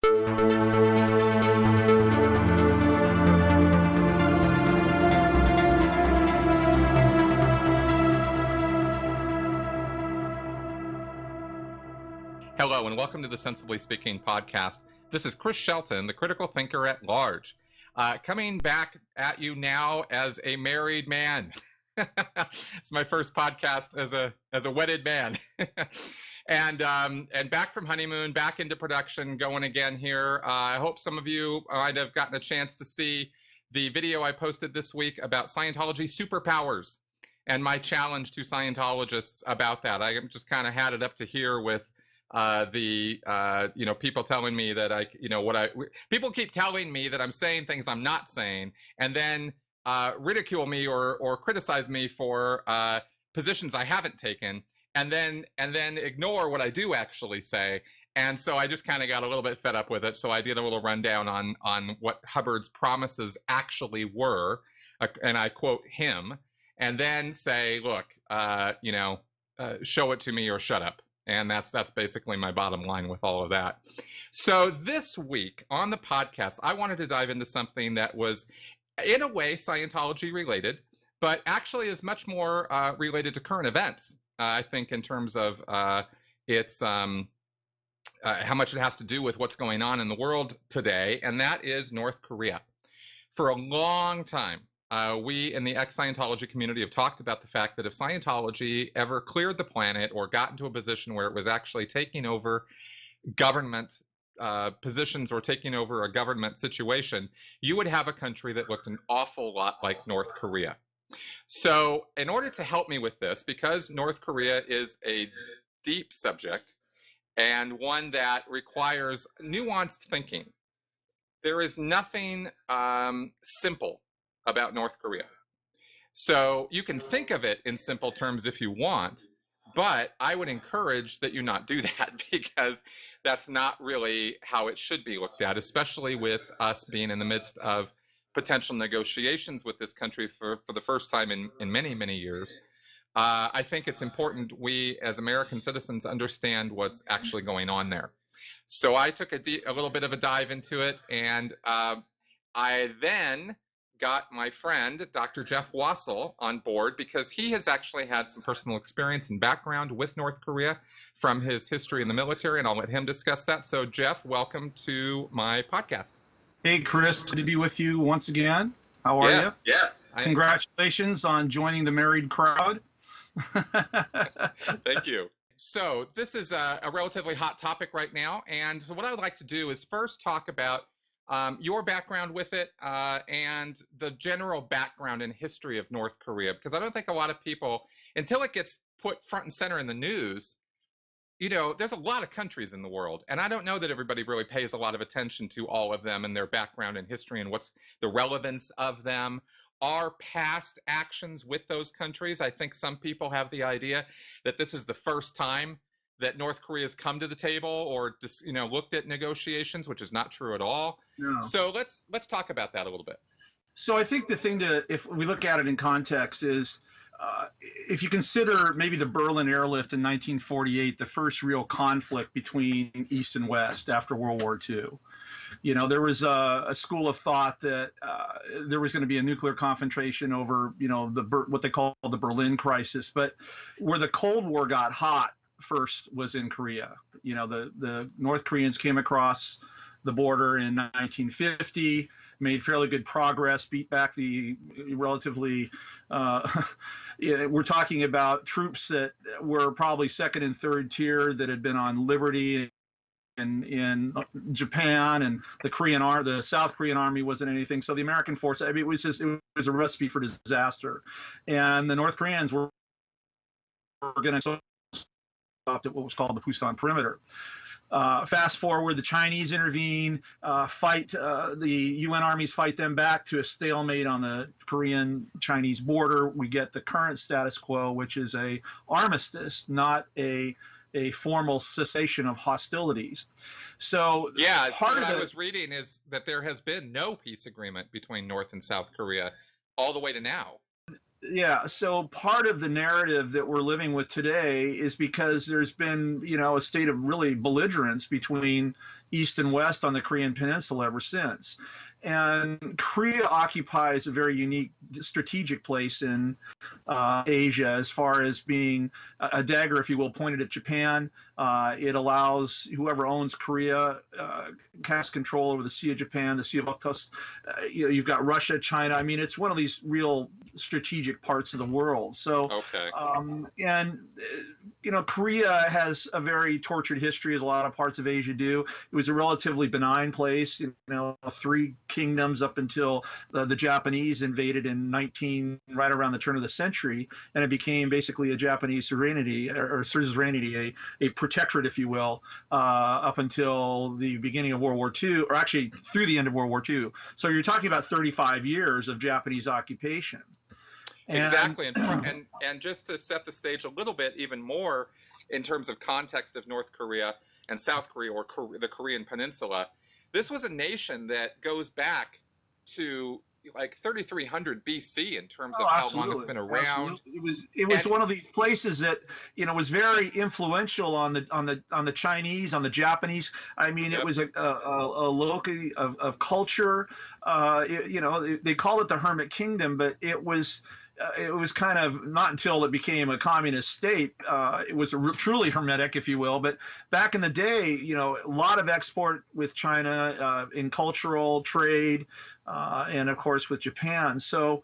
Hello, and welcome to the Sensibly Speaking podcast. This is Chris Shelton, the critical thinker at large, coming back at you now as a married man. It's my first podcast as a wedded man, and back from honeymoon, back into production, going again here. I hope some of you might have gotten a chance to see the video I posted this week about Scientology superpowers and my challenge to Scientologists about that. I just kind of had it up to here with people telling me that people keep telling me that I'm saying things I'm not saying, and then ridicule me or criticize me for positions I haven't taken, and then ignore what I do actually say. And so I just kind of got a little bit fed up with it. So I did a little rundown on what Hubbard's promises actually were, and I quote him, and then say, look, show it to me or shut up. And that's basically my bottom line with all of that. So this week on the podcast, I wanted to dive into something that was, in a way, Scientology related, but actually is much more related to current events, I think, in terms of its how much it has to do with what's going on in the world today, and that is North Korea. For a long time, we in the ex-Scientology community have talked about the fact that if Scientology ever cleared the planet or got into a position where it was actually taking over government positions or taking over a government situation, you would have a country that looked an awful lot like North Korea. So in order to help me with this, because North Korea is a deep subject and one that requires nuanced thinking, there is nothing simple about North Korea. So you can think of it in simple terms if you want, but I would encourage that you not do that, because that's not really how it should be looked at, especially with us being in the midst of potential negotiations with this country for the first time in many, many years. I think it's important we as American citizens understand what's actually going on there. So I took a little bit of a dive into it, and I then got my friend, Dr. Jeff Wasel, on board because he has actually had some personal experience and background with North Korea from his history in the military, and I'll let him discuss that. So, Jeff, welcome to my podcast. Hey, Chris, good to be with you once again. How are you? Yes. Congratulations on joining the married crowd. Thank you. So, this is a relatively hot topic right now, and so what I would like to do is first talk about your background with it and the general background and history of North Korea, because I don't think a lot of people, until it gets put front and center in the news, there's a lot of countries in the world, and I don't know that everybody really pays a lot of attention to all of them and their background and history and what's the relevance of them, our past actions with those countries. I think some people have the idea that this is the first time that North Korea has come to the table or looked at negotiations, which is not true at all. No. So let's talk about that a little bit. So I think the thing if we look at it in context, is if you consider maybe the Berlin airlift in 1948, the first real conflict between East and West after World War II. There was a school of thought that there was going to be a nuclear confrontation over, what they call the Berlin crisis. But where the Cold War got hot first was in Korea. The North Koreans came across the border in 1950, made fairly good progress, beat back the relatively, we're talking about troops that were probably second and third tier that had been on liberty in Japan, and the South Korean army wasn't anything. So the American force, it was a recipe for disaster. And the North Koreans were going to at what was called the Pusan perimeter. Fast forward, the Chinese intervene, the UN armies fight them back to a stalemate on the Korean-Chinese border. We get the current status quo, which is a armistice, not a formal cessation of hostilities. So what I was reading is that there has been no peace agreement between North and South Korea all the way to now. Yeah, so part of the narrative that we're living with today is because there's been, a state of really belligerence between East and West on the Korean Peninsula ever since. And Korea occupies a very unique strategic place in Asia as far as being a dagger, if you will, pointed at Japan. It allows whoever owns Korea has control over the Sea of Japan, the Sea of Okhotsk. You've got Russia, China. I mean, it's one of these real strategic parts of the world. So, Okay. Korea has a very tortured history, as a lot of parts of Asia do. It was a relatively benign place, 3 kingdoms up until the Japanese invaded in right around the turn of the century, and it became basically a Japanese sovereignty or suzerainty, a protectorate, if you will, up until the beginning of World War II, or actually through the end of World War II. So you're talking about 35 years of Japanese occupation. Exactly, and just to set the stage a little bit even more in terms of context of North Korea and South Korea, or the Korean Peninsula, this was a nation that goes back to like 3300 BC in terms of how long it's been around. Absolutely. It was one of these places that was very influential on the Chinese, on the Japanese. I mean, It was a locus of culture. They call it the Hermit Kingdom, but it was kind of not until it became a communist state. It was truly hermetic, if you will. But back in the day, a lot of export with China in cultural trade, and of course with Japan. So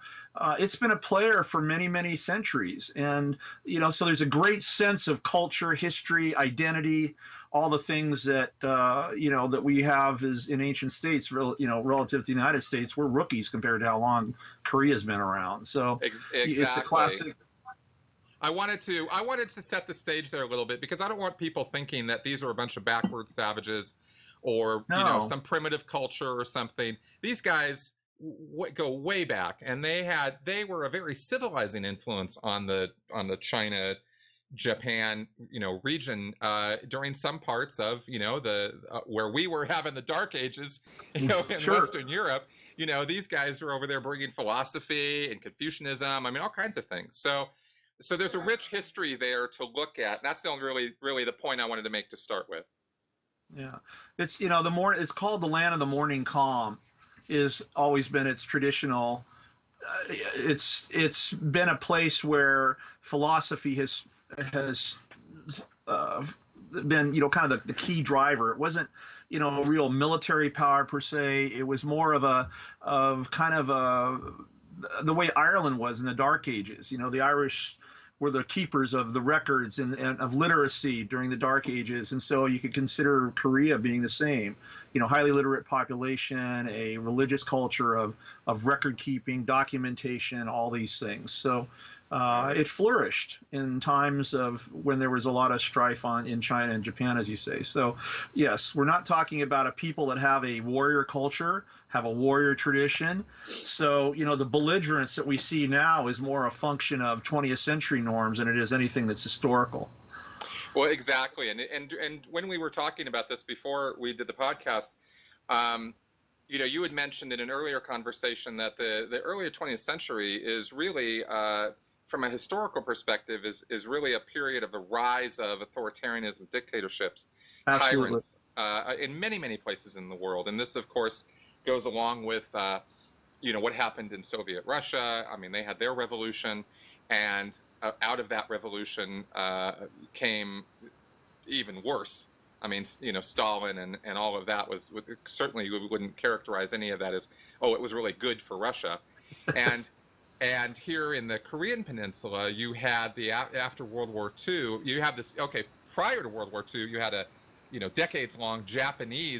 it's been a player for many, many centuries. And, so there's a great sense of culture, history, identity, all the things that, that we have is in ancient states, relative to the United States. We're rookies compared to how long Korea's been around. So exactly. It's a classic. I wanted to set the stage there a little bit, because I don't want people thinking that these are a bunch of backward savages or some primitive culture or something. These guys go way back, and they were a very civilizing influence on the China Japan region during some parts of where we were having the Dark Ages in Sure. Western Europe. These guys were over there bringing philosophy and Confucianism, I mean, all kinds of things. So there's a rich history there to look at. That's the only really the point I wanted to make to start with. Yeah, it's it's called the land of the morning calm, is always been its traditional. It's been a place where philosophy has been kind of the key driver. It wasn't a real military power per se. It was more of the way Ireland was in the Dark Ages. The Irish were the keepers of the records and of literacy during the Dark Ages, and so you could consider Korea being the same. Highly literate population, a religious culture of record keeping, documentation, all these things. So it flourished in times of when there was a lot of strife in China and Japan, as you say. So yes, we're not talking about a people that have a warrior culture, have a warrior tradition. So the belligerence that we see now is more a function of 20th century norms than it is anything that's historical. Well, exactly, and when we were talking about this before we did the podcast, you had mentioned in an earlier conversation that the earlier 20th century is really, from a historical perspective, is really a period of the rise of authoritarianism, dictatorships, Absolutely. tyrants in many, many places in the world. And this, of course, goes along with what happened in Soviet Russia. I mean, they had their revolution, and out of that revolution came even worse. I mean, Stalin and all of that was certainly, we wouldn't characterize any of that as, it was really good for Russia. And here in the Korean Peninsula, you had after World War II, you have this, prior to World War II, you had a decades-long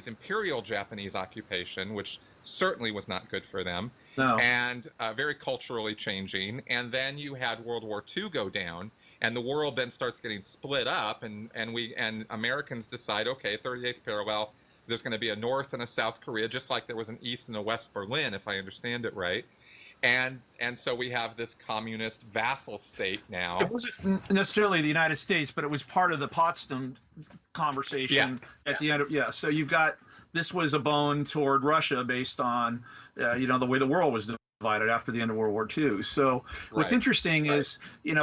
imperial Japanese occupation, which certainly was not good for them. No. And very culturally changing. And then you had World War II go down, and the world then starts getting split up, and Americans decide, 38th parallel, there's going to be a North and a South Korea, just like there was an East and a West Berlin, if I understand it right. And so we have this communist vassal state now. It wasn't necessarily the United States, but it was part of the Potsdam conversation at the end of, so you've got, this was a bone toward Russia based on, the way the world was divided after the end of World War II. So what's Right. interesting is,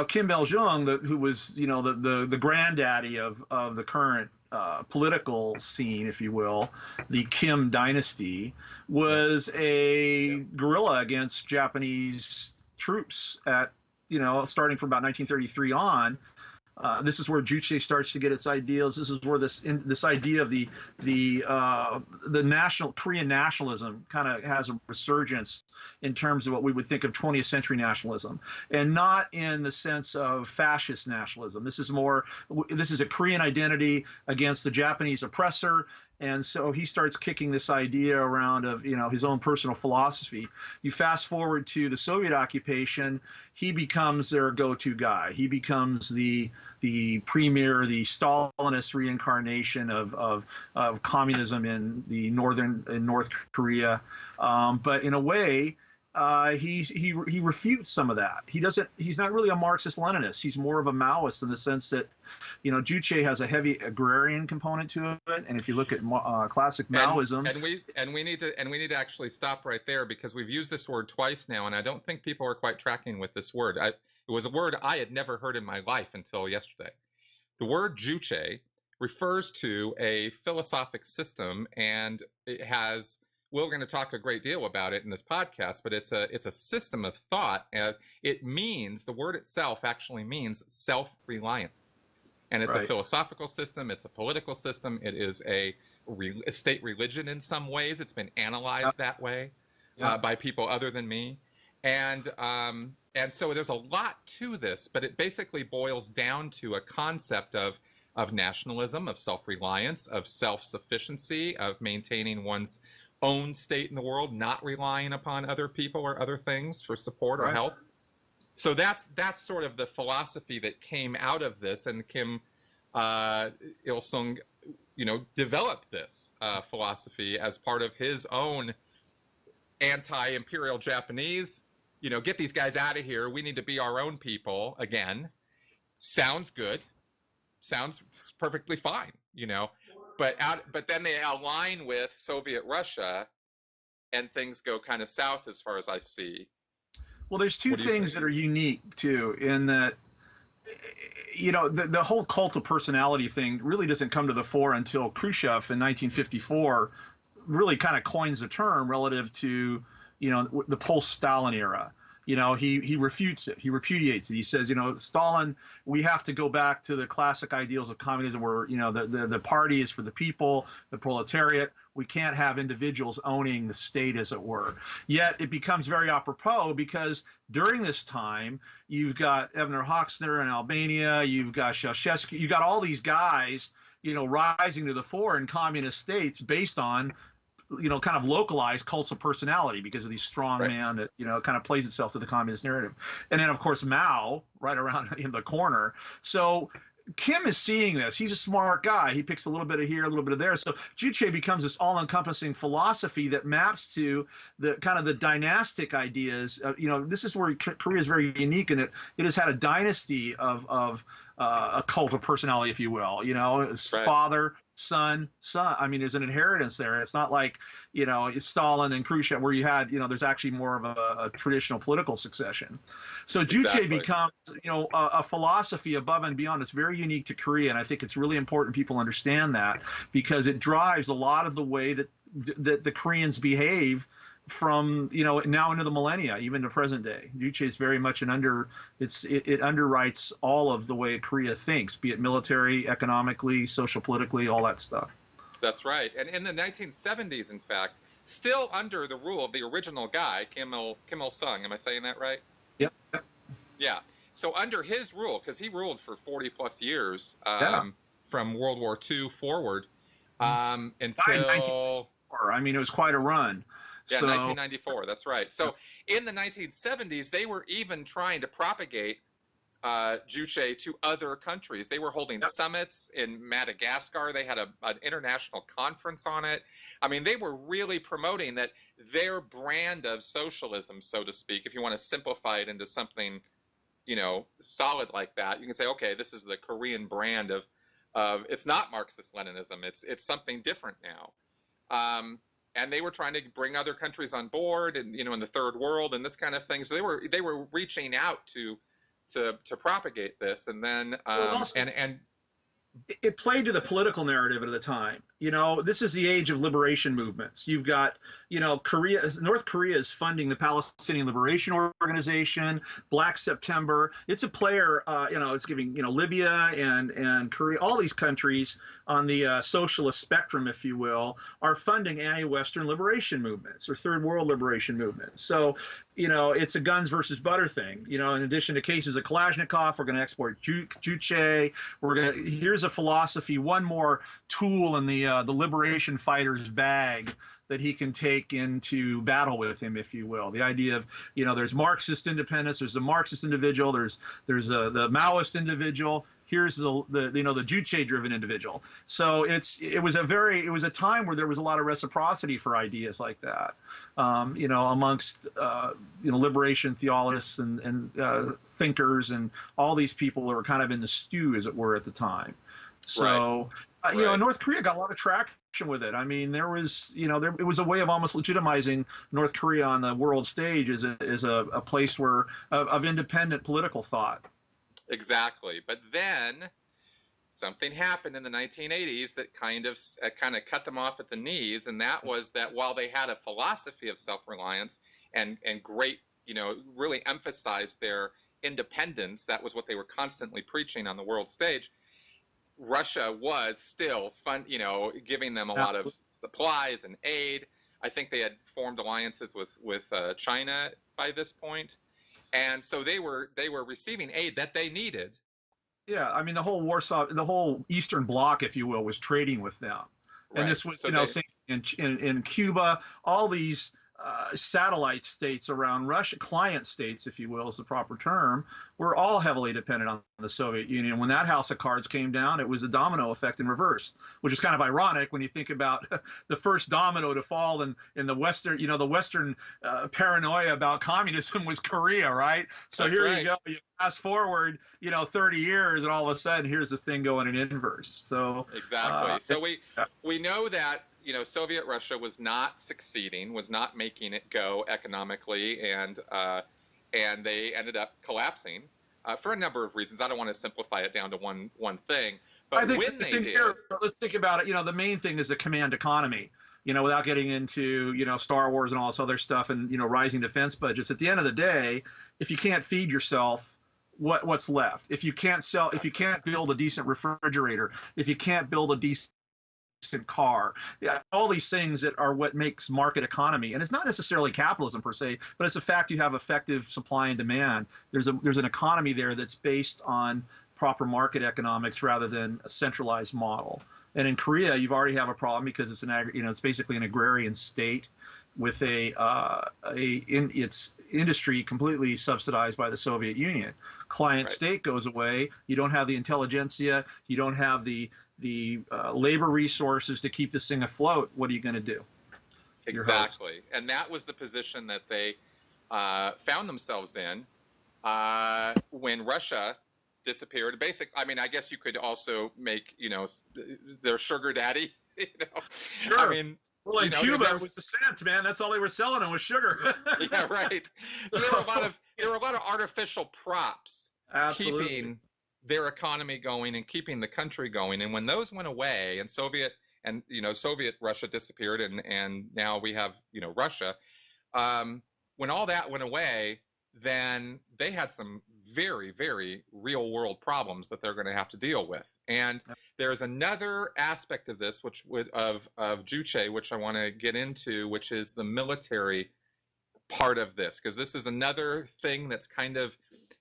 Kim Il-jung, who was, the granddaddy of the current political scene, if you will, the Kim dynasty, was a guerrilla against Japanese troops at, starting from about 1933 on. This is where Juche starts to get its ideals. This is where this idea of the national Korean nationalism kind of has a resurgence in terms of what we would think of 20th century nationalism, and not in the sense of fascist nationalism. This is a Korean identity against the Japanese oppressor. And so he starts kicking this idea around of, his own personal philosophy. You fast forward to the Soviet occupation, he becomes their go-to guy. He becomes the premier, the Stalinist reincarnation of communism in North Korea. But in a way, he refutes some of that. He's not really a Marxist-Leninist. He's more of a Maoist in the sense that, Juche has a heavy agrarian component to it. And if you look at classic Maoism, and we need to actually stop right there, because we've used this word twice now, and I don't think people are quite tracking with this word. It was a word I had never heard in my life until yesterday. The word Juche refers to a philosophic system, and it has. We're going to talk a great deal about it in this podcast, but it's a system of thought. It means, the word itself actually means self-reliance. And it's a philosophical system. It's a political system. It is a state religion in some ways. It's been analyzed that way by people other than me. And so there's a lot to this, but it basically boils down to a concept of nationalism, of self-reliance, of self-sufficiency, of maintaining one's own state in the world, not relying upon other people or other things for support or help. So that's sort of the philosophy that came out of this, and Kim Il-sung, developed this philosophy as part of his own anti-imperial Japanese. Get these guys out of here. We need to be our own people again. Sounds good. Sounds perfectly fine. But then they align with Soviet Russia, and things go kind of south as far as I see. Well, there's two things that are unique too, in that, the whole cult of personality thing really doesn't come to the fore until Khrushchev in 1954 really kind of coins the term relative to, the post-Stalin era. He refutes it. He repudiates it. He says, Stalin, we have to go back to the classic ideals of communism where, the party is for the people, the proletariat. We can't have individuals owning the state, as it were. Yet it becomes very apropos because during this time, you've got Evner Hoxner in Albania, you've got Ceausescu, you've got all these guys, rising to the fore in communist states based on kind of localized cults of personality because of these strong man that, kind of plays itself to the communist narrative. And then, of course, Mao right around in the corner. So Kim is seeing this. He's a smart guy. He picks a little bit of here, a little bit of there. So Juche becomes this all-encompassing philosophy that maps to the kind of the dynastic ideas. This is where Korea is very unique, and it has had a dynasty of a cult of personality, if you will. Father, son. I mean, there's an inheritance there. It's not like, Stalin and Khrushchev, where you had, there's actually more of a traditional political succession. So Juche becomes, a philosophy above and beyond. It's very unique to Korea, and I think it's really important people understand that because it drives a lot of the way that the Koreans behave from now into the millennia, even to present day. Juche is very much it underwrites all of the way Korea thinks, be it military, economically, social, politically, all that stuff. That's right. And in the 1970s, in fact, still under the rule of the original guy, Kim Il-sung. Am I saying that right? Yep. Yeah. So under his rule, because he ruled for 40 plus years from World War II forward until 1994. I mean, it was quite a run. Yeah, 1994. That's right. So in the 1970s, they were even trying to propagate Juche to other countries. They were holding summits in Madagascar. They had an international conference on it. I mean, they were really promoting that their brand of socialism, so to speak. If you want to simplify it into something, solid like that, you can say, okay, this is the Korean brand of it's not Marxist-Leninism. It's something different now. and they were trying to bring other countries on board, and in the third world and this kind of thing. So they were reaching out to propagate this, and then and it played to the political narrative at the time. This is the age of liberation movements. You've got, North Korea is funding the Palestinian Liberation Organization, Black September. It's a player, it's giving, Libya and Korea, all these countries on the socialist spectrum, if you will, are funding anti-Western liberation movements or third world liberation movements. So, it's a guns versus butter thing. In addition to cases of Kalashnikov, we're going to export Juche. Here's a philosophy, one more tool in the liberation fighter's bag that he can take into battle with him, if you will. The idea of, there's Marxist independence, there's the Marxist individual, there's the Maoist individual. Here's the Juche-driven individual. So it was a time where there was a lot of reciprocity for ideas like that, amongst liberation theologists and thinkers and all these people who were kind of in the stew, as it were, at the time. So, North Korea got a lot of traction with it. I mean, there was, it was a way of almost legitimizing North Korea on the world stage as a place where of independent political thought. Exactly. But then something happened in the 1980s that kind of cut them off at the knees, and that was that while they had a philosophy of self-reliance and great, really emphasized their independence, that was what they were constantly preaching on the world stage, Russia was still giving them a lot of supplies and aid. I think they had formed alliances with China by this point. And so they were receiving aid that they needed. Yeah, I mean, the whole Eastern Bloc, if you will, was trading with them. Right. And this was, same in Cuba, all these satellite states around Russia, client states, if you will, is the proper term, were all heavily dependent on the Soviet Union. When that house of cards came down, it was a domino effect in reverse, which is kind of ironic when you think about the first domino to fall in the Western, the Western paranoia about communism was Korea, right? So That's right. You go, you fast forward, 30 years, and all of a sudden, here's the thing going in inverse. So exactly. So we know that Soviet Russia was not succeeding, was not making it go economically, and they ended up collapsing for a number of reasons. I don't want to simplify it down to one thing, but I think when they did, let's think about it. The main thing is the command economy. Without getting into Star Wars and all this other stuff and rising defense budgets. At the end of the day, if you can't feed yourself, what's left? If you can't build a decent refrigerator, if you can't build a decent car, all these things that are what makes market economy. And it's not necessarily capitalism per se, but it's the fact you have effective supply and demand. There's an economy there that's based on proper market economics rather than a centralized model. And in Korea, you've already have a problem because it's it's basically an agrarian state with its industry completely subsidized by the Soviet Union. Client state goes away. You don't have the intelligentsia. You don't have the labor resources to keep this thing afloat. What are you going to do? Exactly. And that was the position that they found themselves in when Russia disappeared. I mean, I guess you could also make, their sugar daddy, Sure. I mean, well, in Cuba, it was the cents, man. That's all they were selling them was sugar. Yeah, right. So there were a lot of artificial props keeping their economy going and keeping the country going. And when those went away, and Soviet Russia disappeared, and now we have Russia. When all that went away, then they had some very, very real world problems that they're going to have to deal with. And there's another aspect of this, of Juche, which I want to get into, which is the military part of this, because this is another thing that's kind of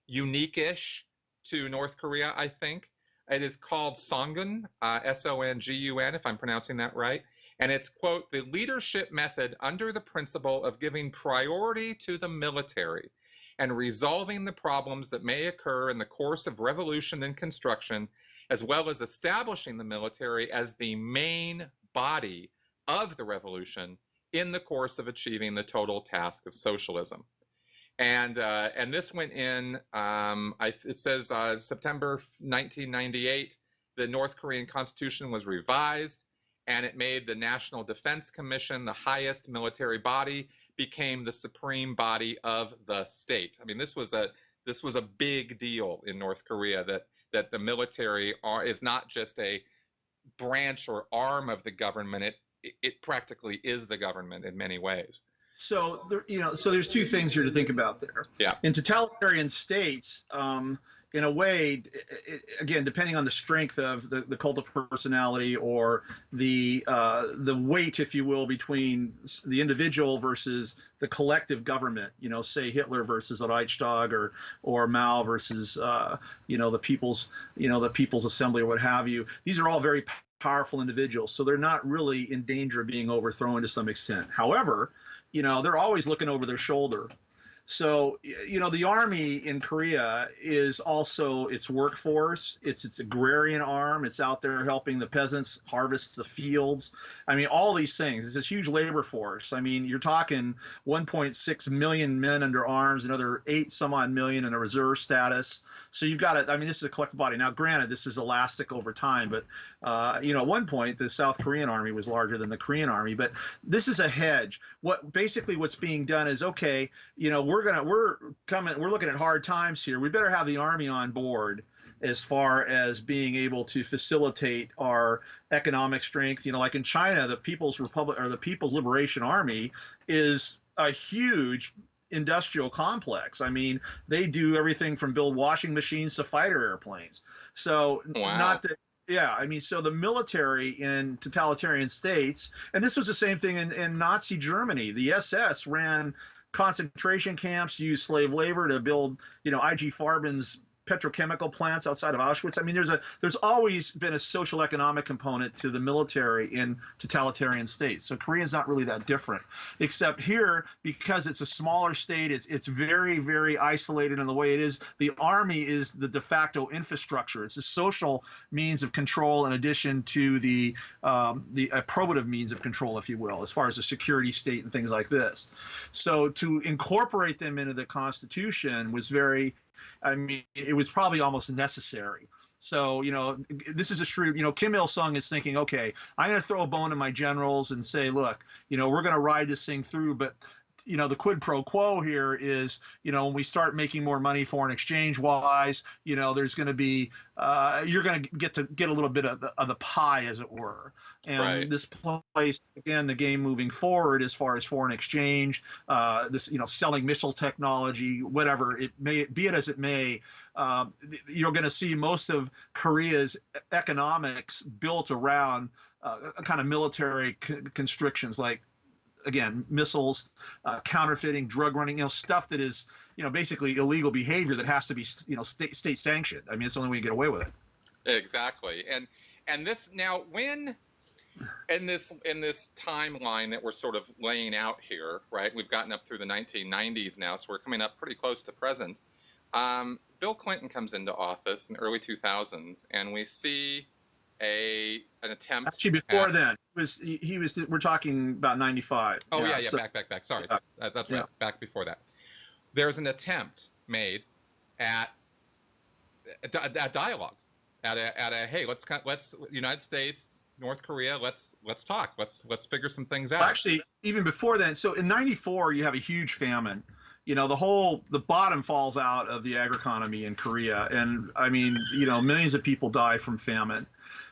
unique-ish to North Korea, I think. It is called Songun, Songun, if I'm pronouncing that right. And it's, quote, the leadership method under the principle of giving priority to the military and resolving the problems that may occur in the course of revolution and construction, as well as establishing the military as the main body of the revolution in the course of achieving the total task of socialism. And this went in, it says September 1998, the North Korean Constitution was revised, and it made the National Defense Commission, the highest military body, became the supreme body of the state. I mean, this was a big deal in North Korea, that the military is not just a branch or arm of the government. It practically is the government in many ways. So so there's two things here to think about there. Yeah. In totalitarian states, in a way, again, depending on the strength of the cult of personality or the weight, if you will, between the individual versus the collective government, say Hitler versus the Reichstag, or Mao versus the People's Assembly or what have you. These are all very powerful individuals, so they're not really in danger of being overthrown to some extent. However, they're always looking over their shoulder. So, the army in Korea is also its workforce. It's its agrarian arm. It's out there helping the peasants harvest the fields. I mean, all these things. It's this huge labor force. I mean, you're talking 1.6 million men under arms, another 8 some odd million in a reserve status. So you've got to, I mean, this is a collective body. Now, granted, this is elastic over time, but, at one point, the South Korean army was larger than the Korean army. But this is a hedge. What's being done is, okay, we're looking at hard times here. We better have the army on board as far as being able to facilitate our economic strength. Like in China, the People's Republic or the People's Liberation Army is a huge industrial complex. I mean, they do everything from build washing machines to fighter airplanes. So wow. So the military in totalitarian states, and this was the same thing in Nazi Germany. The SS ran concentration camps, used slave labor to build, IG Farben's petrochemical plants outside of Auschwitz. I mean, there's always been a social economic component to the military in totalitarian states. So Korea's not really that different, except here, because it's a smaller state, it's very, very isolated in the way it is. The army is the de facto infrastructure. It's a social means of control in addition to the probative means of control, if you will, as far as the security state and things like this. So to incorporate them into the Constitution was it was probably almost necessary. So, this is a shrewd, Kim Il-sung is thinking, okay, I'm going to throw a bone to my generals and say, look, we're going to ride this thing through, but the quid pro quo here is, when we start making more money foreign exchange wise, there's going to be, you're going to get a little bit of the pie, as it were. And right. This place, again, the game moving forward as far as foreign exchange, this, selling missile technology, whatever it may be, it as it may, you're going to see most of Korea's economics built around kind of military constrictions, like, again, missiles, counterfeiting, drug running, stuff that is, basically illegal behavior that has to be, state sanctioned. I mean, it's the only way you get away with it. Exactly. And this now, when in this timeline that we're sort of laying out here, right? We've gotten up through the 1990s now, so we're coming up pretty close to present. Bill Clinton comes into office in the early 2000s, and we see an attempt. Actually, before then, he was. We're talking about 95. Oh yeah, so, back. Sorry, that's right. Yeah. Back before that, there's an attempt made at a dialogue, at a hey, let's United States, North Korea, let's talk, let's figure some things out. Well, actually, even before then, so in 94, you have a huge famine. The bottom falls out of the ag economy in Korea, and I mean, millions of people die from famine.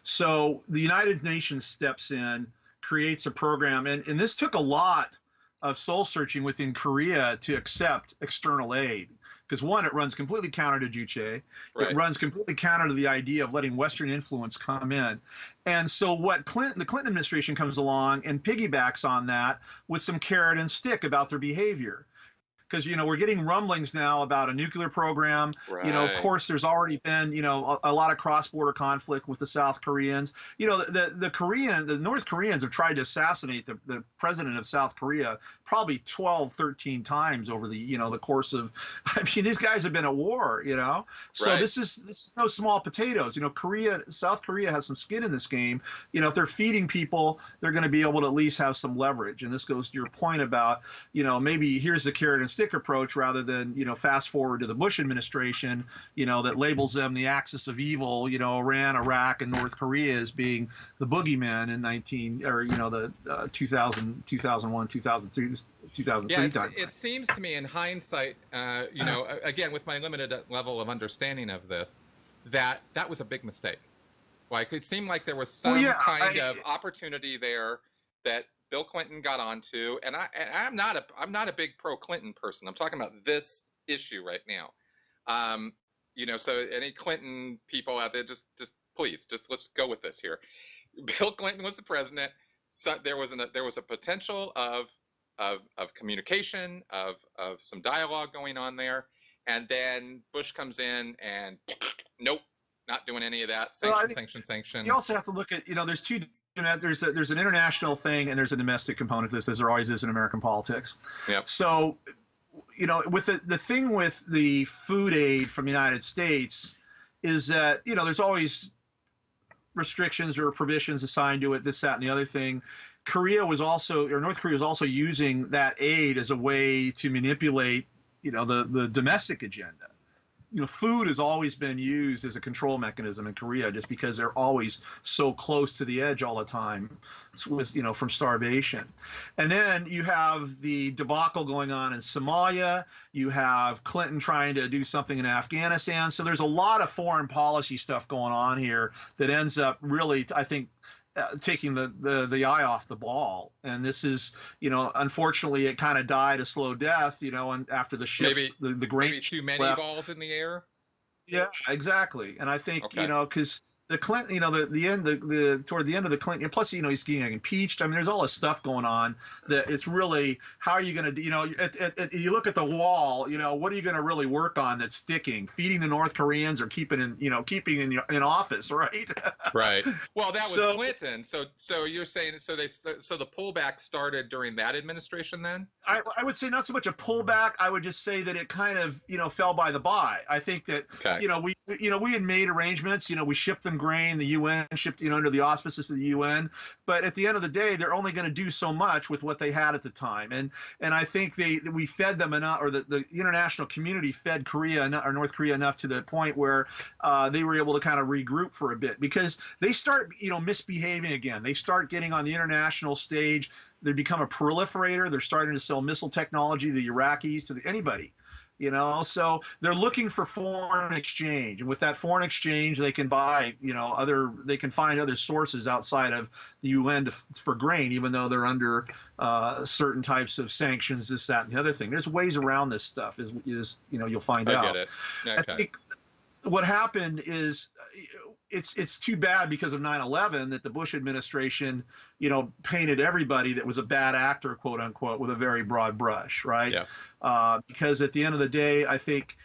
So the United Nations steps in, creates a program, and this took a lot of soul searching within Korea to accept external aid. Because one, it runs completely counter to Juche. Right. It runs completely counter to the idea of letting Western influence come in. And so the Clinton administration comes along and piggybacks on that with some carrot and stick about their behavior. Because, we're getting rumblings now about a nuclear program. Right. Of course, there's already been, a lot of cross-border conflict with the South Koreans. The North Koreans have tried to assassinate the president of South Korea probably 12, 13 times over the course of, these guys have been at war, So right. this is no small potatoes. South Korea has some skin in this game. If they're feeding people, they're going to be able to at least have some leverage. And this goes to your point about, maybe here's the carrot and stick. stick approach rather than, fast forward to the Bush administration, that labels them the axis of evil, Iran, Iraq, and North Korea as being the boogeyman in 2001, 2003, 2003 time. It seems to me in hindsight, again, with my limited level of understanding of this, that was a big mistake. Like, it seemed like there was some kind of opportunity there that Bill Clinton got onto, and I'm not a big pro-Clinton person. I'm talking about this issue right now. So any Clinton people out there, just please, let's go with this here. Bill Clinton was the president. So there was a potential of communication, of some dialogue going on there, and then Bush comes in and nope. Not doing any of that. Sanction. You also have to look at, there's two. There's an international thing and there's a domestic component to this, as there always is in American politics. Yep. So, with the thing with the food aid from the United States is that, there's always restrictions or provisions assigned to it, this, that, and the other thing. North Korea was also using that aid as a way to manipulate, the domestic agenda. Food has always been used as a control mechanism in Korea just because they're always so close to the edge all the time with, from starvation. And then you have the debacle going on in Somalia. You have Clinton trying to do something in Afghanistan. So there's a lot of foreign policy stuff going on here that ends up really, I think, taking the eye off the ball. And this is, unfortunately, it kind of died a slow death, and after the ships, the grain maybe too many left. balls in the air. Yeah, exactly. And I think, Okay. Because the Clinton, toward the end of the Clinton, plus, he's getting impeached. I mean, there's all this stuff going on that it's really, how are you going to, you look at the wall, what are you going to really work on that's sticking? Feeding the North Koreans or keeping in office, right? Right. Well, that was Clinton. So you're saying, so the pullback started during that administration then? I would say not so much a pullback. I would just say that it kind of, fell by the by. I think that, okay. We had made arrangements, we shipped them grain, the UN shipped, under the auspices of the UN. But at the end of the day, they're only going to do so much with what they had at the time. And I think we fed them enough, or the international community fed North Korea enough to the point where they were able to kind of regroup for a bit, because they start, misbehaving again. They start getting on the international stage. They become a proliferator. They're starting to sell missile technology to the Iraqis, to anybody. So they're looking for foreign exchange, and with that foreign exchange, they can buy, they can find other sources outside of the UN for grain, even though they're under certain types of sanctions, this, that, and the other thing. There's ways around this stuff, is you'll find out. I get it. Okay. I think what happened is it's too bad because of 9/11 that the Bush administration, painted everybody that was a bad actor, quote unquote, with a very broad brush, right? Yes. Because at the end of the day, I think,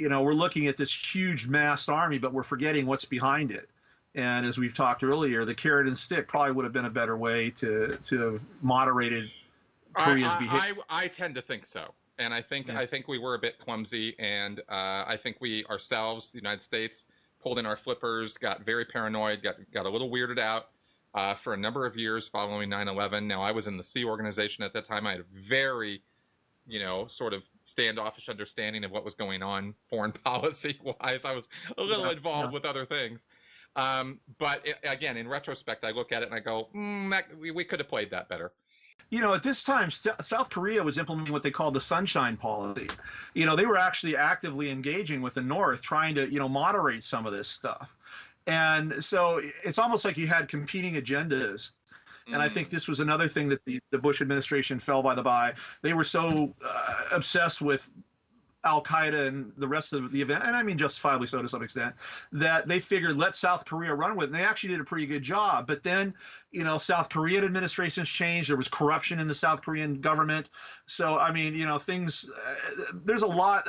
we're looking at this huge massed army, but we're forgetting what's behind it. And as we've talked earlier, the carrot and stick probably would have been a better way to have moderated Korea's behavior. I tend to think so. And I think we were a bit clumsy, and I think we ourselves, the United States, pulled in our flippers, got very paranoid, got a little weirded out for a number of years following 9/11. Now, I was in the Sea Organization at that time. I had a very, sort of standoffish understanding of what was going on foreign policy-wise. I was a little involved with other things. But again, in retrospect, I look at it and I go, we could have played that better. At this time, South Korea was implementing what they called the Sunshine Policy. They were actually actively engaging with the North, trying to, moderate some of this stuff. And so it's almost like you had competing agendas. And I think this was another thing that the Bush administration fell by the by. They were so obsessed with Al-Qaeda and the rest of the event, and I mean justifiably so to some extent, that they figured let South Korea run with it. And they actually did a pretty good job. But then, South Korean administrations changed. There was corruption in the South Korean government. So, I mean, things, there's a lot.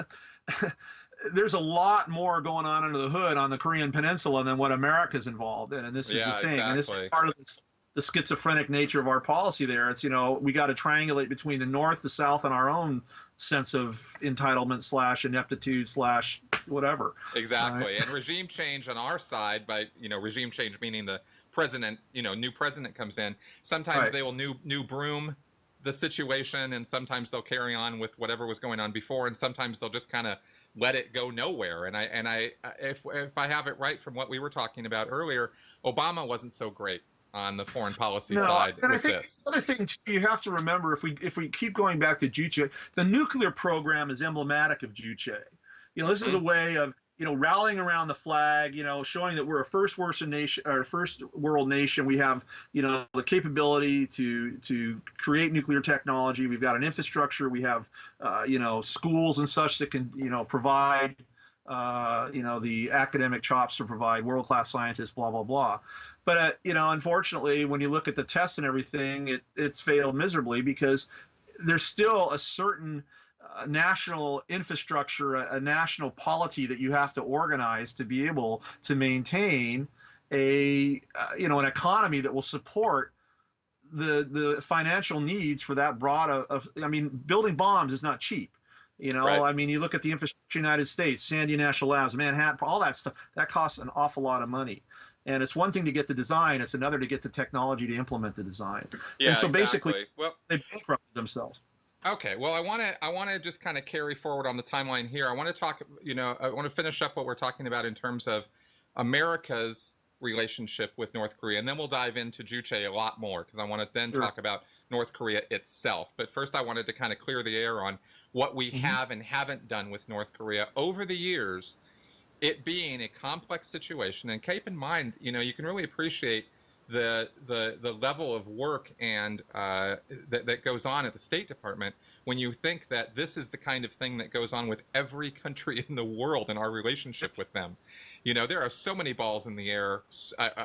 There's a lot more going on under the hood on the Korean Peninsula than what America's involved in. And this is the thing. Exactly. And this is part of the schizophrenic nature of our policy there. It's, we got to triangulate between the North, the South, and our own sense of entitlement / ineptitude / whatever. Exactly. And regime change on our side, by, regime change meaning the president, new president comes in. Sometimes they will new broom, the situation, and sometimes they'll carry on with whatever was going on before, and sometimes they'll just kind of let it go nowhere. And if I have it right from what we were talking about earlier, Obama wasn't so great on the foreign policy side and with I think this. The other thing too, you have to remember, if we keep going back to Juche, the nuclear program is emblematic of Juche. This is a way of rallying around the flag, showing that we're a first world nation. We have, the capability to create nuclear technology. We've got an infrastructure. We have, schools and such that can, provide, the academic chops to provide world-class scientists, blah, blah, blah. But, unfortunately, when you look at the tests and everything, it's failed miserably because there's still a certain national infrastructure, a national polity that you have to organize to be able to maintain an economy that will support the financial needs for that broad building bombs is not cheap. Right. You look at the infrastructure in the United States, Sandia National Labs, Manhattan, all that stuff, that costs an awful lot of money. And it's one thing to get the design, it's another to get the technology to implement the design. Yeah, and so exactly. basically, well, they bankrupted themselves. Okay, well, I want to just kind of carry forward on the timeline here. I want to talk, I want to finish up what we're talking about in terms of America's relationship with North Korea, and then we'll dive into Juche a lot more because I want to then talk about North Korea itself. But first, I wanted to kind of clear the air on what we have and haven't done with North Korea over the years, it being a complex situation. And keep in mind, you can really appreciate the level of work and that goes on at the State Department when you think that this is the kind of thing that goes on with every country in the world in our relationship with them. There are so many balls in the air